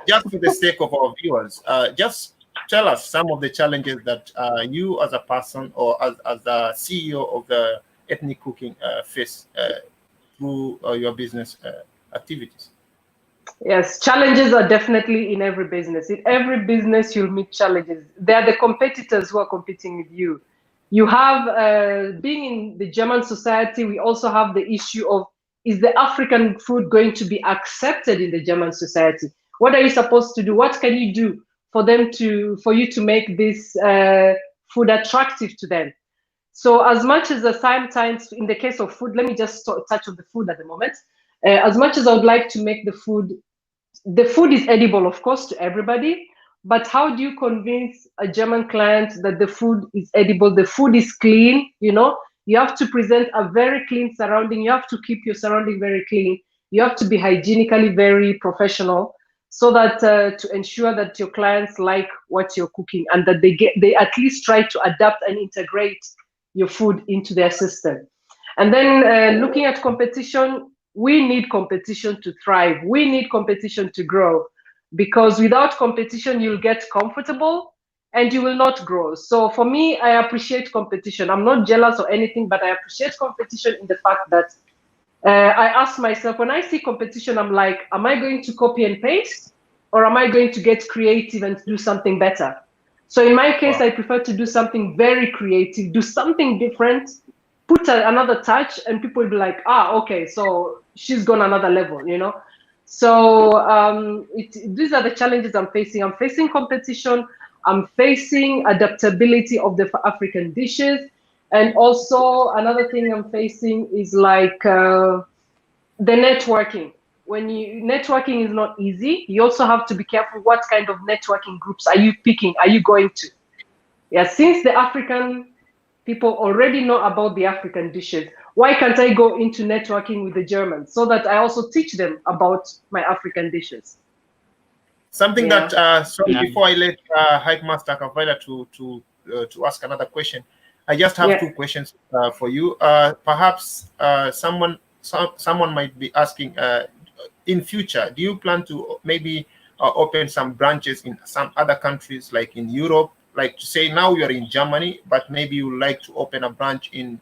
just for the sake of our viewers, just tell us some of the challenges that you as a person or as the CEO of the Ethnic Cooking face through your business activities. Yes, challenges are definitely in every business. In every business, you'll meet challenges. They are the competitors who are competing with you. You have, being in the German society, we also have the issue of, is the African food going to be accepted in the German society? What are you supposed to do? What can you do for you to make this food attractive to them? So as much as sometimes in the case of food, let me just touch on the food at the moment. As much as I would like to make the food is edible, of course, to everybody. But how do you convince a German client that the food is edible, the food is clean? You know, you have to present a very clean surrounding. You have to keep your surrounding very clean. You have to be hygienically very professional, so that to ensure that your clients like what you're cooking and that they at least try to adapt and integrate your food into their system. And then looking at competition, we need competition to thrive. We need competition to grow, because without competition, you'll get comfortable and you will not grow. So for me, I appreciate competition. I'm not jealous or anything, but I appreciate competition in the fact that I ask myself, when I see competition, I'm like, am I going to copy and paste, or am I going to get creative and do something better? So in my case, I prefer to do something very creative, do something different, put another touch, and people will be like, ah, okay, so she's gone another level, you know? So these are the challenges I'm facing. I'm facing competition. I'm facing adaptability of the African dishes. And also another thing I'm facing is like the networking. Networking is not easy. You also have to be careful what kind of networking groups are you picking, are you going to? Yeah, since the African people already know about the African dishes, why can't I go into networking with the Germans so that I also teach them about my African dishes? Something that, sorry, before I let Hype Master Kavaila to ask another question, I just have two questions for you. Perhaps someone might be asking, in future, do you plan to maybe open some branches in some other countries, like in Europe? Like, to say now you're in Germany, but maybe you would like to open a branch in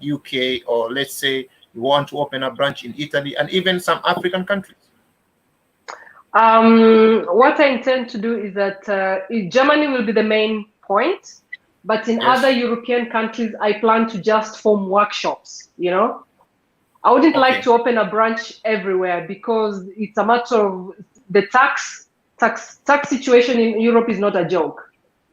UK, or let's say you want to open a branch in Italy, and even some African countries? What I intend to do is that Germany will be the main point, but in other European countries, I plan to just form workshops, you know? I wouldn't like to open a branch everywhere, because it's a matter of the tax situation in Europe is not a joke.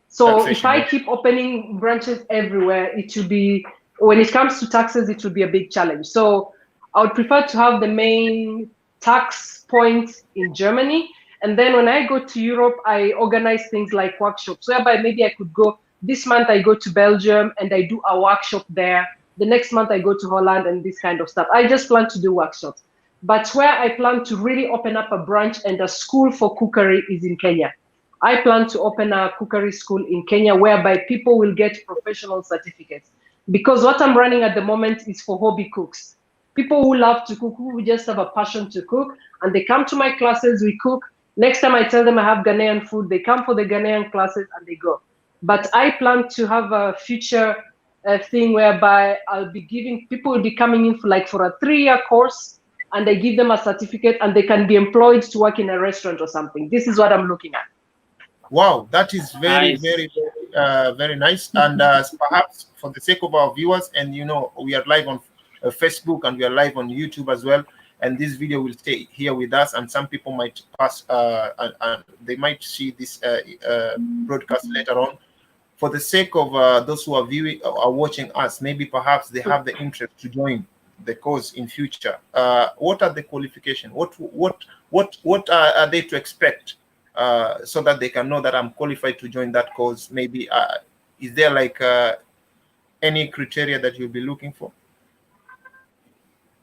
So if I keep opening branches everywhere, it will be, when it comes to taxes, it will be a big challenge. So I would prefer to have the main tax point in Germany. And then when I go to Europe, I organize things like workshops, whereby maybe I could go, this month I go to Belgium and I do a workshop there. The next month I go to Holland and this kind of stuff. I just plan to do workshops. But where I plan to really open up a branch and a school for cookery is in Kenya. I plan to open a cookery school in Kenya, whereby people will get professional certificates. Because what I'm running at the moment is for hobby cooks. People who love to cook, who just have a passion to cook, and they come to my classes, we cook. Next time I tell them I have Ghanaian food, they come for the Ghanaian classes and they go. But I plan to have a future thing whereby I'll be giving, people will be coming in for a 3-year course, and I give them a certificate and they can be employed to work in a restaurant or something. This is what I'm looking at. Wow, that is very, very nice. And perhaps for the sake of our viewers, and you know, we are live on Facebook and we are live on YouTube as well, and this video will stay here with us, and some people might pass and they might see this broadcast later on. For the sake of those who are viewing or watching us, maybe perhaps they have the interest to join the cause in future. What are the qualifications? What are they to expect, so that they can know that I'm qualified to join that cause? Maybe is there like any criteria that you'll be looking for?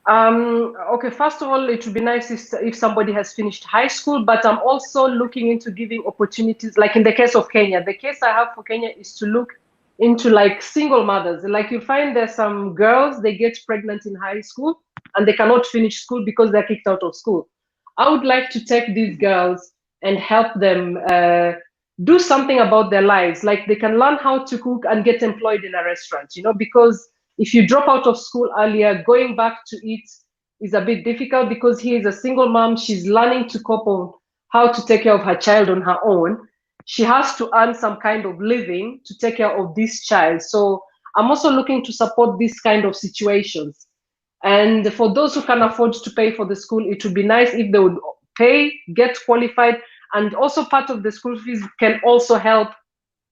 Okay, first of all, it would be nice if somebody has finished high school, but I'm also looking into giving opportunities, like in the case of Kenya. The case I have for Kenya is to look into like single mothers. Like you find there's some girls, they get pregnant in high school and they cannot finish school because they're kicked out of school. I would like to take these girls and help them do something about their lives. Like they can learn how to cook and get employed in a restaurant, you know, because if you drop out of school earlier, going back to it is a bit difficult, because he is a single mom. She's learning to cope on how to take care of her child on her own. She has to earn some kind of living to take care of this child. So I'm also looking to support this kind of situations. And for those who can afford to pay for the school, it would be nice if they would pay, get qualified, and also part of the school fees can also help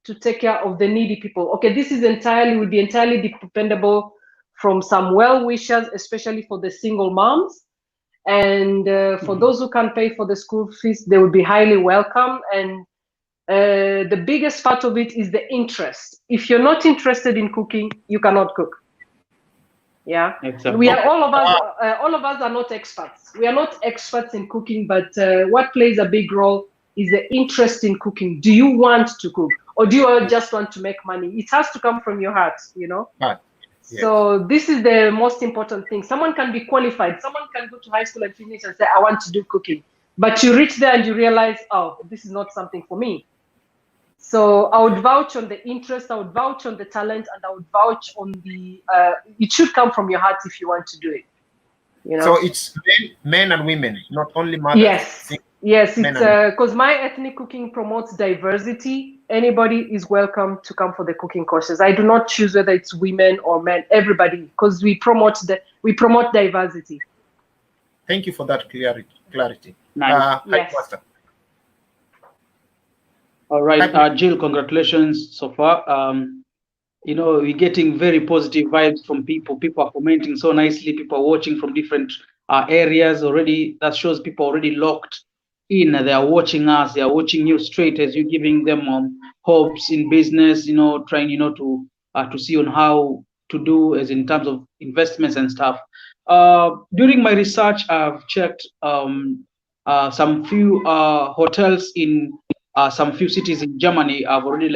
to take care of the needy people. Okay, this is would be entirely dependable from some well-wishers, especially for the single moms. And for those who can't pay for the school fees, they will be highly welcome. And the biggest part of it is the interest. If you're not interested in cooking, you cannot cook. Yeah, Exactly. we are all of us are not experts. We are not experts in cooking, but what plays a big role is the interest in cooking. Do you want to cook, or do you just want to make money? It has to come from your heart, you know. Right. Yes. So this is the most important thing. Someone can be qualified. Someone can go to high school and finish and say, I want to do cooking. But you reach there and you realize, oh, this is not something for me. So I would vouch on the interest, I would vouch on the talent, and I would vouch on the, it should come from your heart if you want to do it. You know? So it's men and women, not only mothers. Yes, yes, it's because my ethnic cooking promotes diversity. Anybody is welcome to come for the cooking courses. I do not choose whether it's women or men, everybody, because we promote diversity. Thank you for that clarity. Nice. Yes. All right, Gill, congratulations so far. You know, we're getting very positive vibes from people. People are commenting so nicely. People are watching from different areas already. That shows people already locked in. They are watching us. They are watching you straight as you're giving them hopes in business. You know, trying to see on how to do as in terms of investments and stuff. During my research, I've checked some few hotels in some few cities in Germany. I've already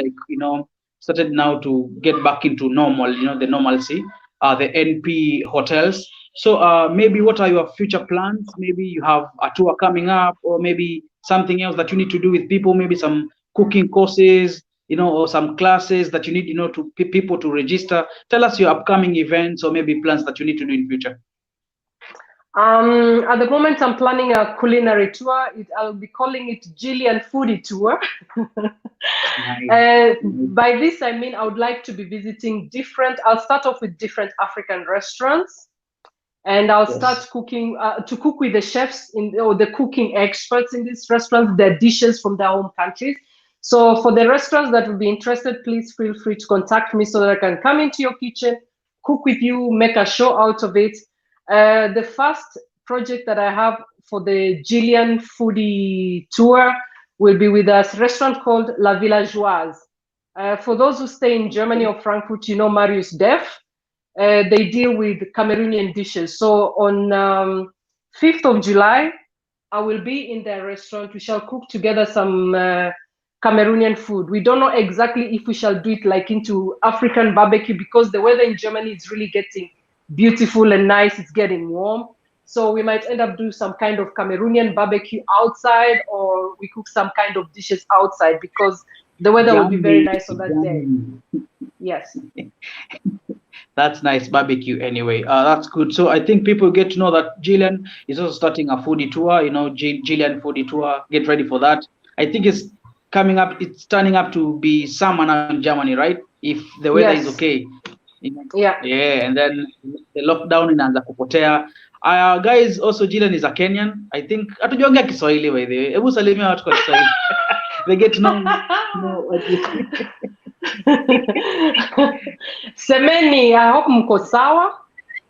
started now to get back into normal, the normalcy, the NP hotels. So maybe what are your future plans? Maybe you have a tour coming up, or maybe something else that you need to do with people, maybe some cooking courses, or some classes that you need, to people to register. Tell us your upcoming events or maybe plans that you need to do in future. At the moment, I'm planning a culinary tour. I'll be calling it GILLIAN foodie tour. Nice. By this, I mean I would like to be visiting I'll start off with different African restaurants, and I'll start cooking, to cook with the chefs or the cooking experts in these restaurants, their dishes from their home countries. So for the restaurants that will be interested, please feel free to contact me so that I can come into your kitchen, cook with you, make a show out of it. The first project that I have for the GILLIAN foodie tour will be with a restaurant called La Villageoise. For those who stay in Germany or Frankfurt, you know Marius Def. They deal with Cameroonian dishes. So on 5th of July, I will be in their restaurant. We shall cook together some Cameroonian food. We don't know exactly if we shall do it like into African barbecue, because the weather in Germany is really getting beautiful and nice. It's getting warm. So we might end up doing some kind of Cameroonian barbecue outside, or we cook some kind of dishes outside because the weather will be very nice on that day. Yes. That's nice barbecue anyway. That's good. So I think people get to know that GILLIAN is also starting a foodie tour, GILLIAN foodie tour. Get ready for that. I think it's coming up. It's turning up to be summer now in Germany, right? If the weather is okay. Yeah. And then the lockdown inaanza kupotea. Guys, also GILLIAN is a Kenyan. I think hatujaongea Kiswahili by the way. Hebu salimia watu kwa Kiswahili. They get to know. Semeni, I hope mko sawa.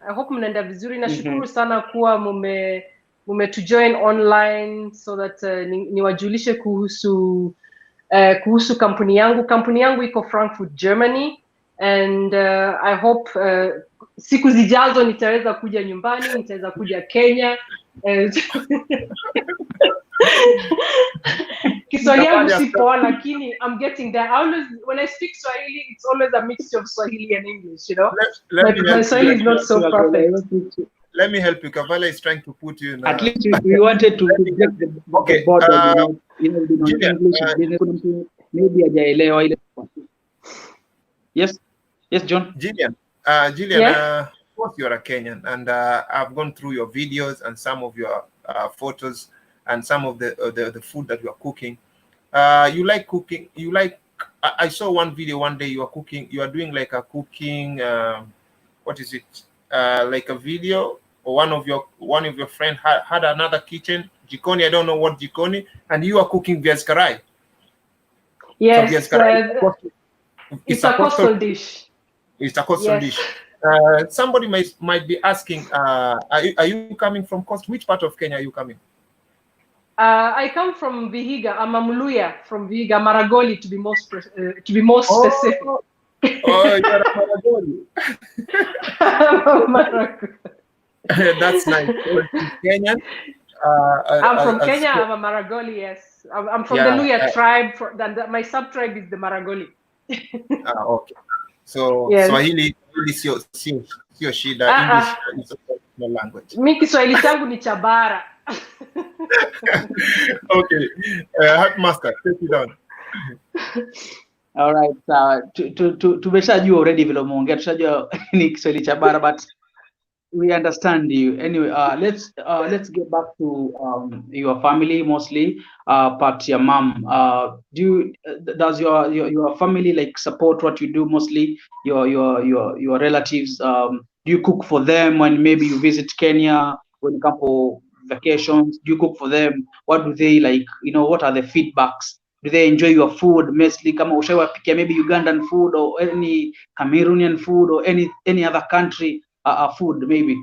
I hope mnaenda vizuri. Nashukuru sana kuwa mumetujoin online so that niwajulishe kuhusu kampuni yangu. Kampuni yangu iko Frankfurt, Germany. And I hope siku zijazo nitaweza kuja nyumbani, nitaweza kuja Kenya. Kiswahili yangu si poa, lakini I'm getting there. When I speak Swahili, it's always a mixture of Swahili and English, my Swahili is not so perfect. Let me help you. Kavala is trying to put you in at least we wanted to get the border, maybe hajaelewa ile. Yes, John. GILLIAN, of course you're a Kenyan, and I've gone through your videos and some of your photos and some of the food that you are cooking. You like cooking. I saw one video one day you are cooking. You are doing like a cooking. What is it? Like a video, or one of your friend had another kitchen, jikoni. I don't know what jikoni, and you are cooking viazi karai. Yes, so it's a coastal dish. It's a coastal dish. Somebody might be asking, are you coming from coast? Which part of Kenya are you coming? I come from Vihiga. I'm a Mluya from Vihiga, Maragoli to be more specific. Oh, you're a Maragoli. That's nice. Kenyan. I'm from Kenya. I'm a Maragoli. Yes, I'm from the Luya tribe. My sub tribe is the Maragoli. Okay. So yes. Swahili sio shida. English is a language. Mi Kiswahili changu ni cha bara. Okay, Headmaster, take it down. All right. Tumeshajua already vile umeongea, tushajua ni Kiswahili cha bara, but we understand you. Anyway, let's get back to your family mostly. But your mom, does your family like support what you do mostly? Your relatives, do you cook for them when maybe you visit Kenya, when you come for vacations? Do you cook for them? What do they like? What are the feedbacks? Do they enjoy your food mostly? Kama ushawapikia maybe Ugandan food or any Cameroonian food or any other country food maybe?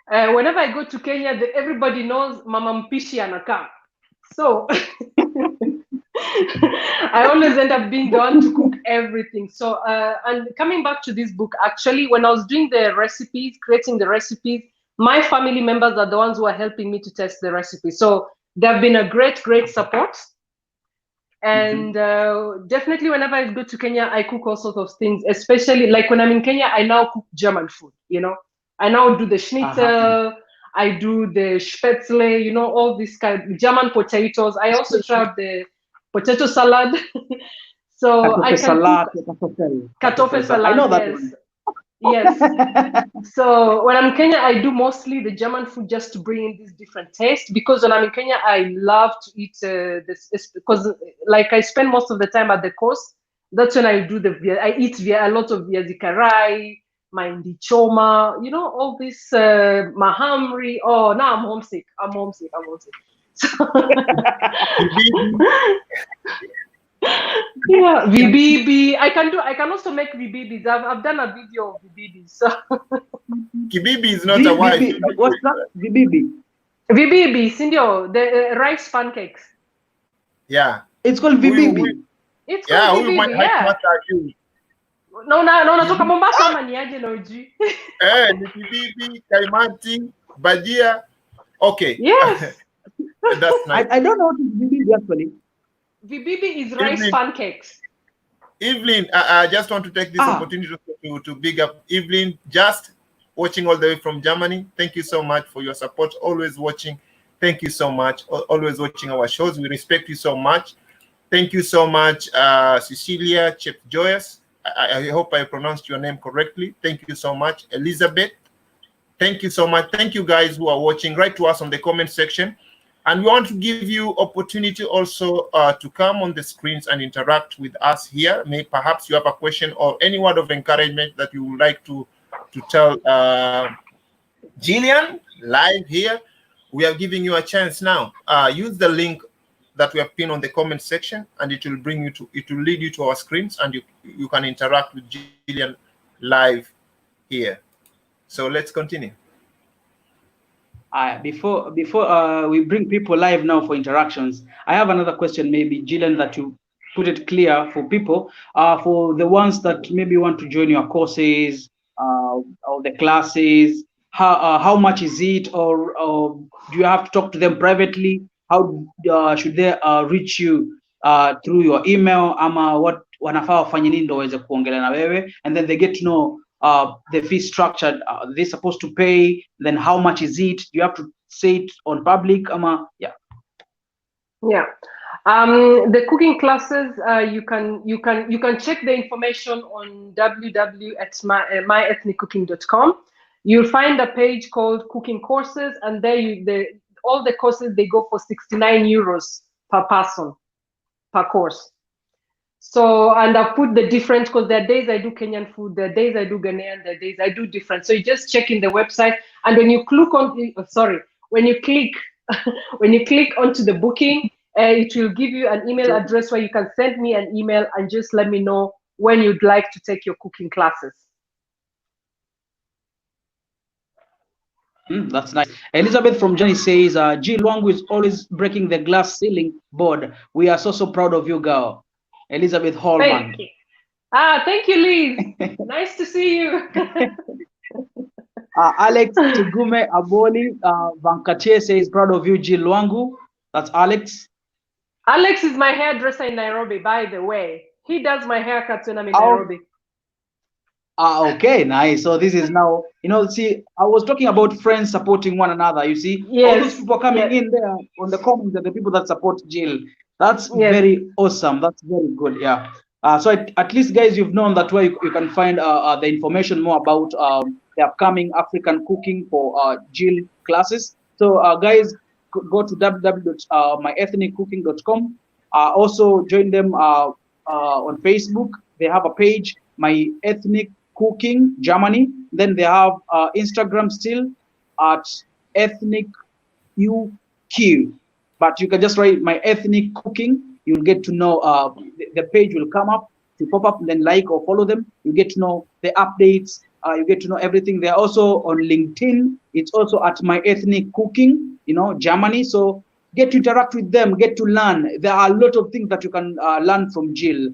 Whenever I go to Kenya, everybody knows Mama Mpishi anaka. So I always end up being the one to cook everything. So and coming back to this book, actually, when I was doing the recipes, creating the recipes, my family members are the ones who are helping me to test the recipe. So they've been a great support. And definitely whenever I go to Kenya, I cook all sorts of things, especially like when I'm in Kenya, I now cook German food, I now do the schnitzel, I do the spätzle, all these kind of German potatoes. I also tried the potato salad. So I can kartoffel salad. I know that yes. one. Yes. So when I'm in Kenya, I do mostly the German food just to bring in this different taste, because when I'm in Kenya, I love to eat this, because like I spend most of the time at the coast. That's when I do I eat a lot of viazi karai, mahindi choma, all this mahamri. Oh, now I'm homesick. So yeah, vibibi. I can also make vibibis. I've done a video of vibibis. So Kibibi is not a word. What's that? Vibibi. Vibibi, Sindio, the rice pancakes. Yeah. It's called vibibi. It's called vibibi, yeah. No, natoka Mombasa ama niaje na uji. Ni vibibi, kaimati, bajia. Okay. Yes. That's nice. I don't know what is vibibi actually. Vibibi is rice pancakes. Evelyn, I just want to take this opportunity to big up Evelyn, just watching all the way from Germany. Thank you so much for your support. Always watching. Thank you so much. Always watching our shows. We respect you so much. Thank you so much, Cecilia Chep Joyous. I hope I pronounced your name correctly. Thank you so much, Elizabeth. Thank you so much. Thank you guys who are watching. Write to us on the comment section. And we want to give you opportunity also to come on the screens and interact with us here. Perhaps you have a question or any word of encouragement that you would like to tell GILLIAN live here. We are giving you a chance now. Use the link that we have pinned on the comment section, and it will lead you to our screens, and you can interact with GILLIAN live here. So let's continue. Before we bring people live now for interactions, I have another question, maybe GILLIAN, that you put it clear for people, for the ones that maybe want to join your courses or the classes. How much is it, or do you have to talk to them privately? How should they reach you through your email, ama what wanafaa wafanye nini ndo waweze kuongelea na wewe, and then they get to know the fee structure they're supposed to pay, then how much is it? Do you have to say it on public? Yeah. The cooking classes, you can check the information on www.myethniccooking.com. You'll find a page called Cooking Courses, and there all the courses, they go for 69 euros per person per course. So, and I put the different, because there are days I do Kenyan food, there are days I do Ghanaian, there are days I do different. So you just check in the website, and when you click when you click onto the booking, it will give you an email address where you can send me an email and just let me know when you'd like to take your cooking classes. That's nice. Elizabeth from Johnny says, G Lwangu is always breaking the glass ceiling board. We are so proud of you, girl. Elizabeth Hallman. Thank you. Thank you, Liz. Nice to see you. Alex Tigume Aboli Vankache says, proud of you, G Lwangu. That's Alex. Alex is my hairdresser in Nairobi, by the way. He does my haircuts when I'm in Nairobi. Okay, nice. So this is now, see, I was talking about friends supporting one another. You see, yes, all those people coming in there on the comments are the people that support Jill. That's very awesome. That's very good. Yeah. So at least, guys, you've known that way you can find the information more about the upcoming African cooking for Jill classes. So, guys, go to www.myethniccooking.com. Also, join them on Facebook. They have a page, My Ethnic Cooking Germany. Then they have Instagram still at Ethnic UQ. But you can just write My Ethnic Cooking. You'll get to know the page will come up to pop up, and then like or follow them. You get to know the updates. You get to know everything. They're also on LinkedIn. It's also at My Ethnic Cooking, Germany. So get to interact with them, get to learn. There are a lot of things that you can learn from Jill.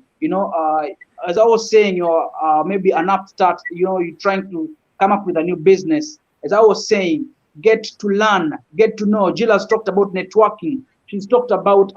As I was saying, you're maybe an upstart, you're trying to come up with a new business. As I was saying, get to learn, get to know. Jill has talked about networking. She's talked about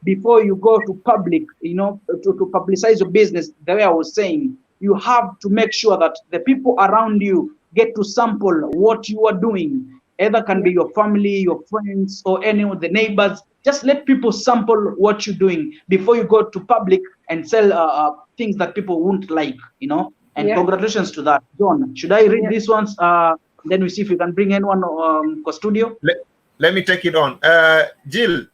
before you go to public, to publicize your business, the way I was saying, you have to make sure that the people around you get to sample what you are doing. Either can be your family, your friends, or any of the neighbors. Just let people sample what you're doing before you go to public and sell things that people won't like, And congratulations to that. John, should I read these ones? Then we see if we can bring anyone to studio. Let me take it on. Jill,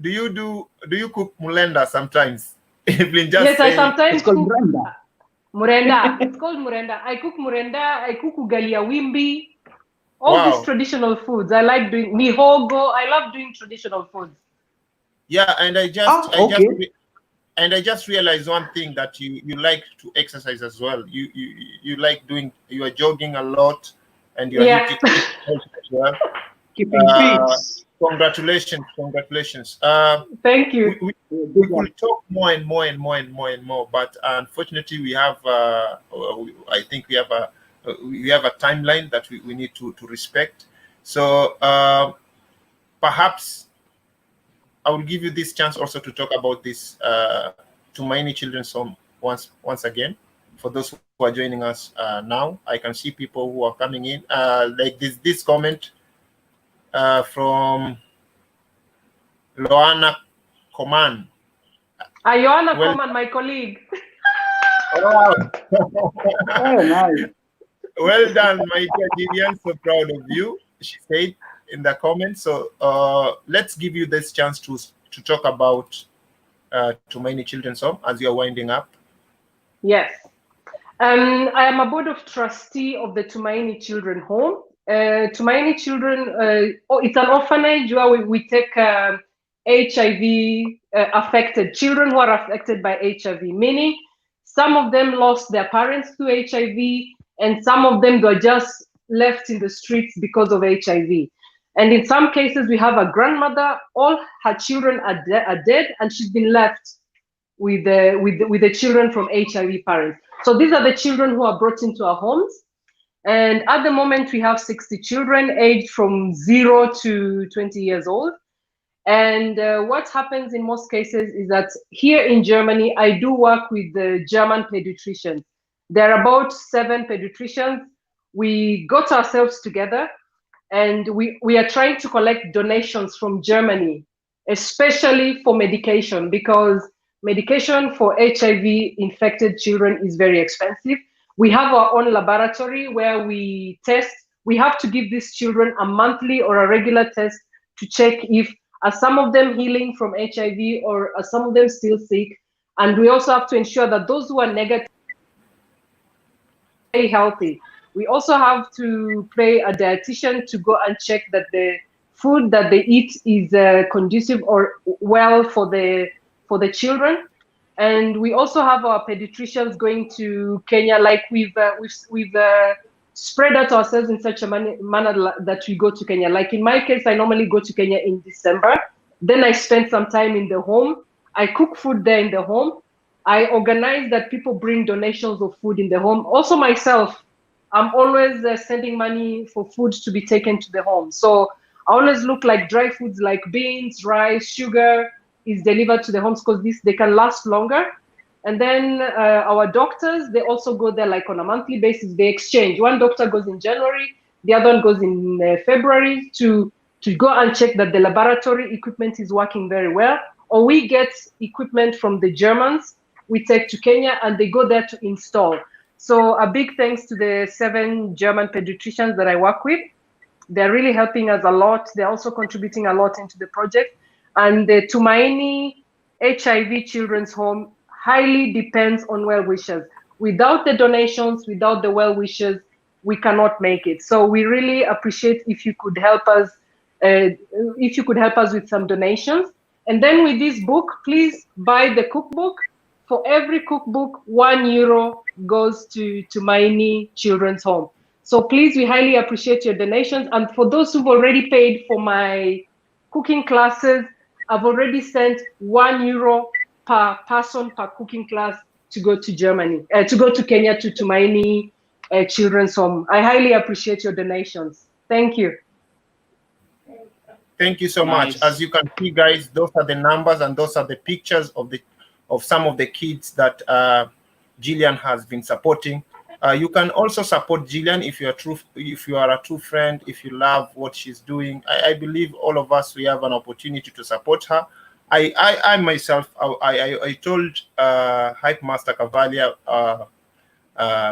do you cook mulenda sometimes? Yes, I sometimes it's called murenda. Murenda. It's called murenda. I cook murenda. I cook ugali ya wimbi. All these traditional foods. I like doing mihogo. I love doing traditional foods. Yeah, and I just realized one thing, that you like to exercise as well. You like doing, you are jogging a lot, and you're hitting as well. Keeping fit. Congratulations. Thank you. We will talk more and more, but unfortunately we have I think we have a timeline that we need to respect. So perhaps I will give you this chance also to talk about this Tumaini Children's Home once again. For those who are joining us now, I can see people who are coming in. Like this comment from Loana Coman. Joanna Coman, my colleague. Oh, nice. Well done, my dear GILLIAN. So proud of you, she said in the comments. So let's give you this chance to talk about Tumaini Children's Home as you're winding up. Yes. I am a board of trustee of the Tumaini Children Home. Tumaini Children, it's an orphanage where we take HIV affected children who are affected by HIV, meaning some of them lost their parents to HIV, and some of them were just left in the streets because of HIV. And in some cases, we have a grandmother, all her children are dead, and she's been left with the children from HIV parents. So these are the children who are brought into our homes. And at the moment, we have 60 children aged from 0 to 20 years old. And what happens in most cases is that here in Germany, I do work with the German pediatricians. There are about 7 pediatricians. We got ourselves together, and we are trying to collect donations from Germany, especially for medication, because medication for HIV-infected children is very expensive. We have our own laboratory where we test. We have to give these children a monthly or a regular test to check if are some of them healing from HIV or are some of them still sick. And we also have to ensure that those who are negative stay healthy. We also have to pay a dietitian to go and check that the food that they eat is conducive or well for the children. And we also have our pediatricians going to Kenya, like we've spread out ourselves in such a manner that we go to Kenya. Like in my case, I normally go to Kenya in December. Then I spend some time in the home. I cook food there in the home. I organize that people bring donations of food in the home. Also myself, I'm always sending money for food to be taken to the home. So I always look like dry foods like beans, rice, sugar is delivered to the homes because they can last longer. And then our doctors, they also go there like on a monthly basis. They exchange. One doctor goes in January, the other one goes in February to go and check that the laboratory equipment is working very well. Or we get equipment from the Germans, we take to Kenya and they go there to install. So a big thanks to the 7 German pediatricians that I work with. They're really helping us a lot. They're also contributing a lot into the project. And the Tumaini HIV Children's Home highly depends on well-wishers. Without the donations, without the well-wishers, we cannot make it. So we really appreciate if you could help us, with some donations. And then with this book, please buy the cookbook. For every cookbook, €1 goes to Tumaini Children's Home. So please, we highly appreciate your donations. And for those who've already paid for my cooking classes, I've already sent €1 per person per cooking class to go to Germany, to go to Kenya to Tumaini Children's Home. I highly appreciate your donations. Thank you. Thank you so much. As you can see, guys, those are the numbers and those are the pictures of some of the kids that Gillian has been supporting. You can also support Gillian if you are a true friend, if you love what she's doing. I believe all of us, we have an opportunity to support her. I myself, I told Hype Master Cavalia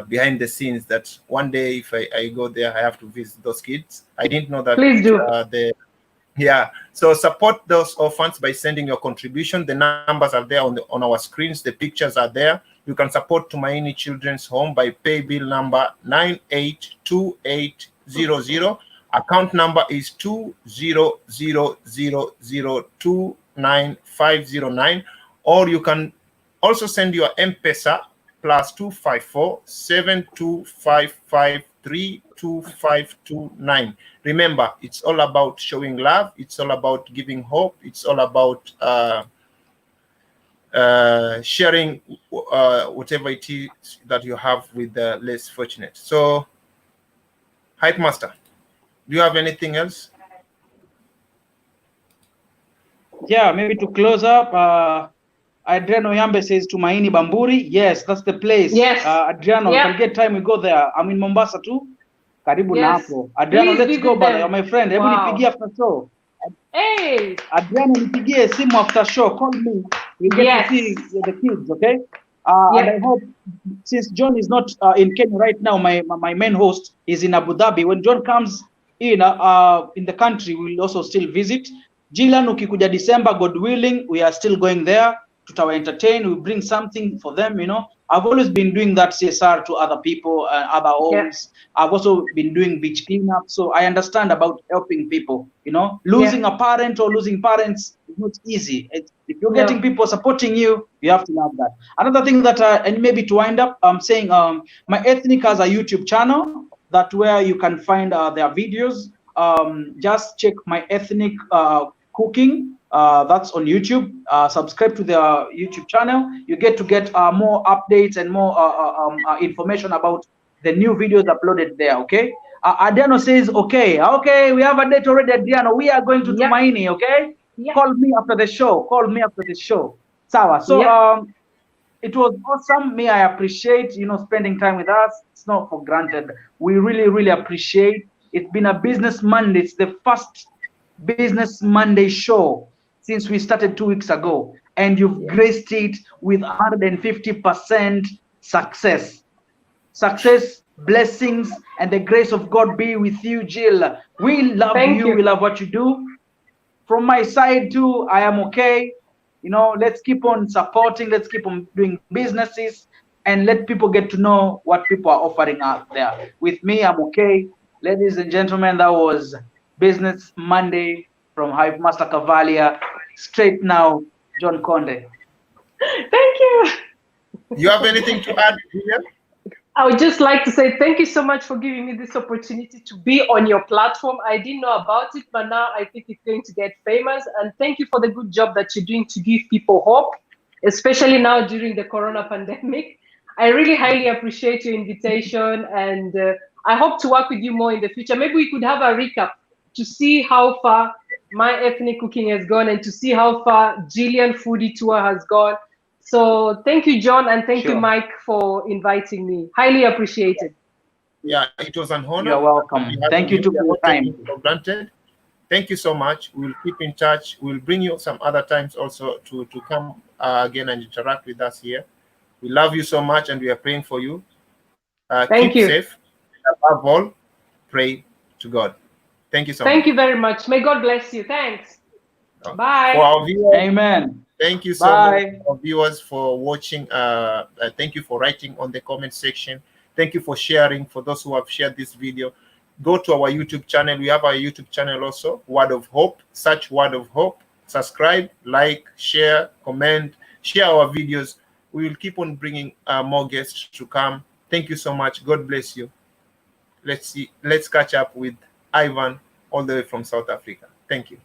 behind the scenes that one day if I go there, I have to visit those kids. I didn't know that. Please do. Yeah, so support those orphans by sending your contribution. The numbers are there on our screens. The pictures are there. You can support Tumaini Children's Home by pay bill number 982800. Account number is 20000295909. Or you can also send your Mpesa +254 7255 32529. Remember, it's all about showing love. It's all about giving hope. It's all about sharing whatever it is that you have with the less fortunate. So, Hype Master, do you have anything else? Yeah, maybe to close up, Adriano Yambe says Tumaini Bamburi. Yes, that's the place. Yes. Adriano, yeah. If I get time, we go there. I'm in Mombasa too. Karibu Yes. na hapo. Adriano, Please let's go, visit brother. them. You're my friend. Hebu Wow. nipigie after show. Hey. Adriano, nipigie simu after show. Call me. We get Yes. to see the kids, okay? Yeah. And I hope, since John is not in Kenya right now, my main host is in Abu Dhabi. When John comes in the country, we'll also still visit. Gillian, ukikuja December, God willing, we are still going there to entertain. We bring something for them, you know. I've always been doing that CSR to other people, other homes. Yeah. I've also been doing beach cleanup, so I understand about helping people, you know. Losing a parent or losing parents is not easy. If you're getting people supporting you, you have to love that. Another thing that, and maybe to wind up, I'm saying my ethnic has a YouTube channel that where you can find their videos. Just check my ethnic cooking. That's on YouTube. Subscribe to their YouTube channel. You get more updates and more information about the new videos uploaded there. Okay. Adriano says, okay, we have a date already, Adriano. We are going to Tumaini. Okay. Call me after the show. Sawa. So it was awesome. Me, I appreciate, you know, spending time with us. It's not for granted. We really, really appreciate. It's been a Business Monday. It's the first Business Monday show since we started 2 weeks ago, and you've graced it with 150% success. Blessings, and the grace of God be with you, Gill. We love you. We love what you do. From my side too, I am okay. You know, let's keep on supporting. Let's keep on doing businesses, and let people get to know what people are offering out there. With me, I'm okay. Ladies and gentlemen, that was Business Monday from Hype Master Cavalia. Straight now, John Conde. Thank you. You have anything to add, Julia? I would just like to say thank you so much for giving me this opportunity to be on your platform. I didn't know about it, but now I think it's going to get famous. And thank you for the good job that you're doing to give people hope, especially now during the corona pandemic. I really highly appreciate your invitation, and I hope to work with you more in the future. Maybe we could have a recap to see how far my ethnic cooking has gone and to see how far GILLIAN foodie tour has gone. So thank you, John, and thank you, Mike, for inviting me. Highly appreciated. Yeah, it was an honor. You're welcome. Thank you for your time. For granted. Thank you so much. We'll keep in touch. We'll bring you some other times also to come again and interact with us here. We love you so much, and we are praying for you. Thank you. Keep safe. Above all, pray to God. Thank you so much. Thank you very much. May God bless you. Thanks. Bye. For our viewers, amen. Thank you so much, our viewers, for watching. Thank you for writing on the comment section. Thank you for sharing. For those who have shared this video, go to our YouTube channel. We have our YouTube channel also, Word of Hope. Search Word of Hope. Subscribe, like, share, comment, share our videos. We will keep on bringing more guests to come. Thank you so much. God bless you. Let's catch up with Ivan all the way from South Africa. Thank you.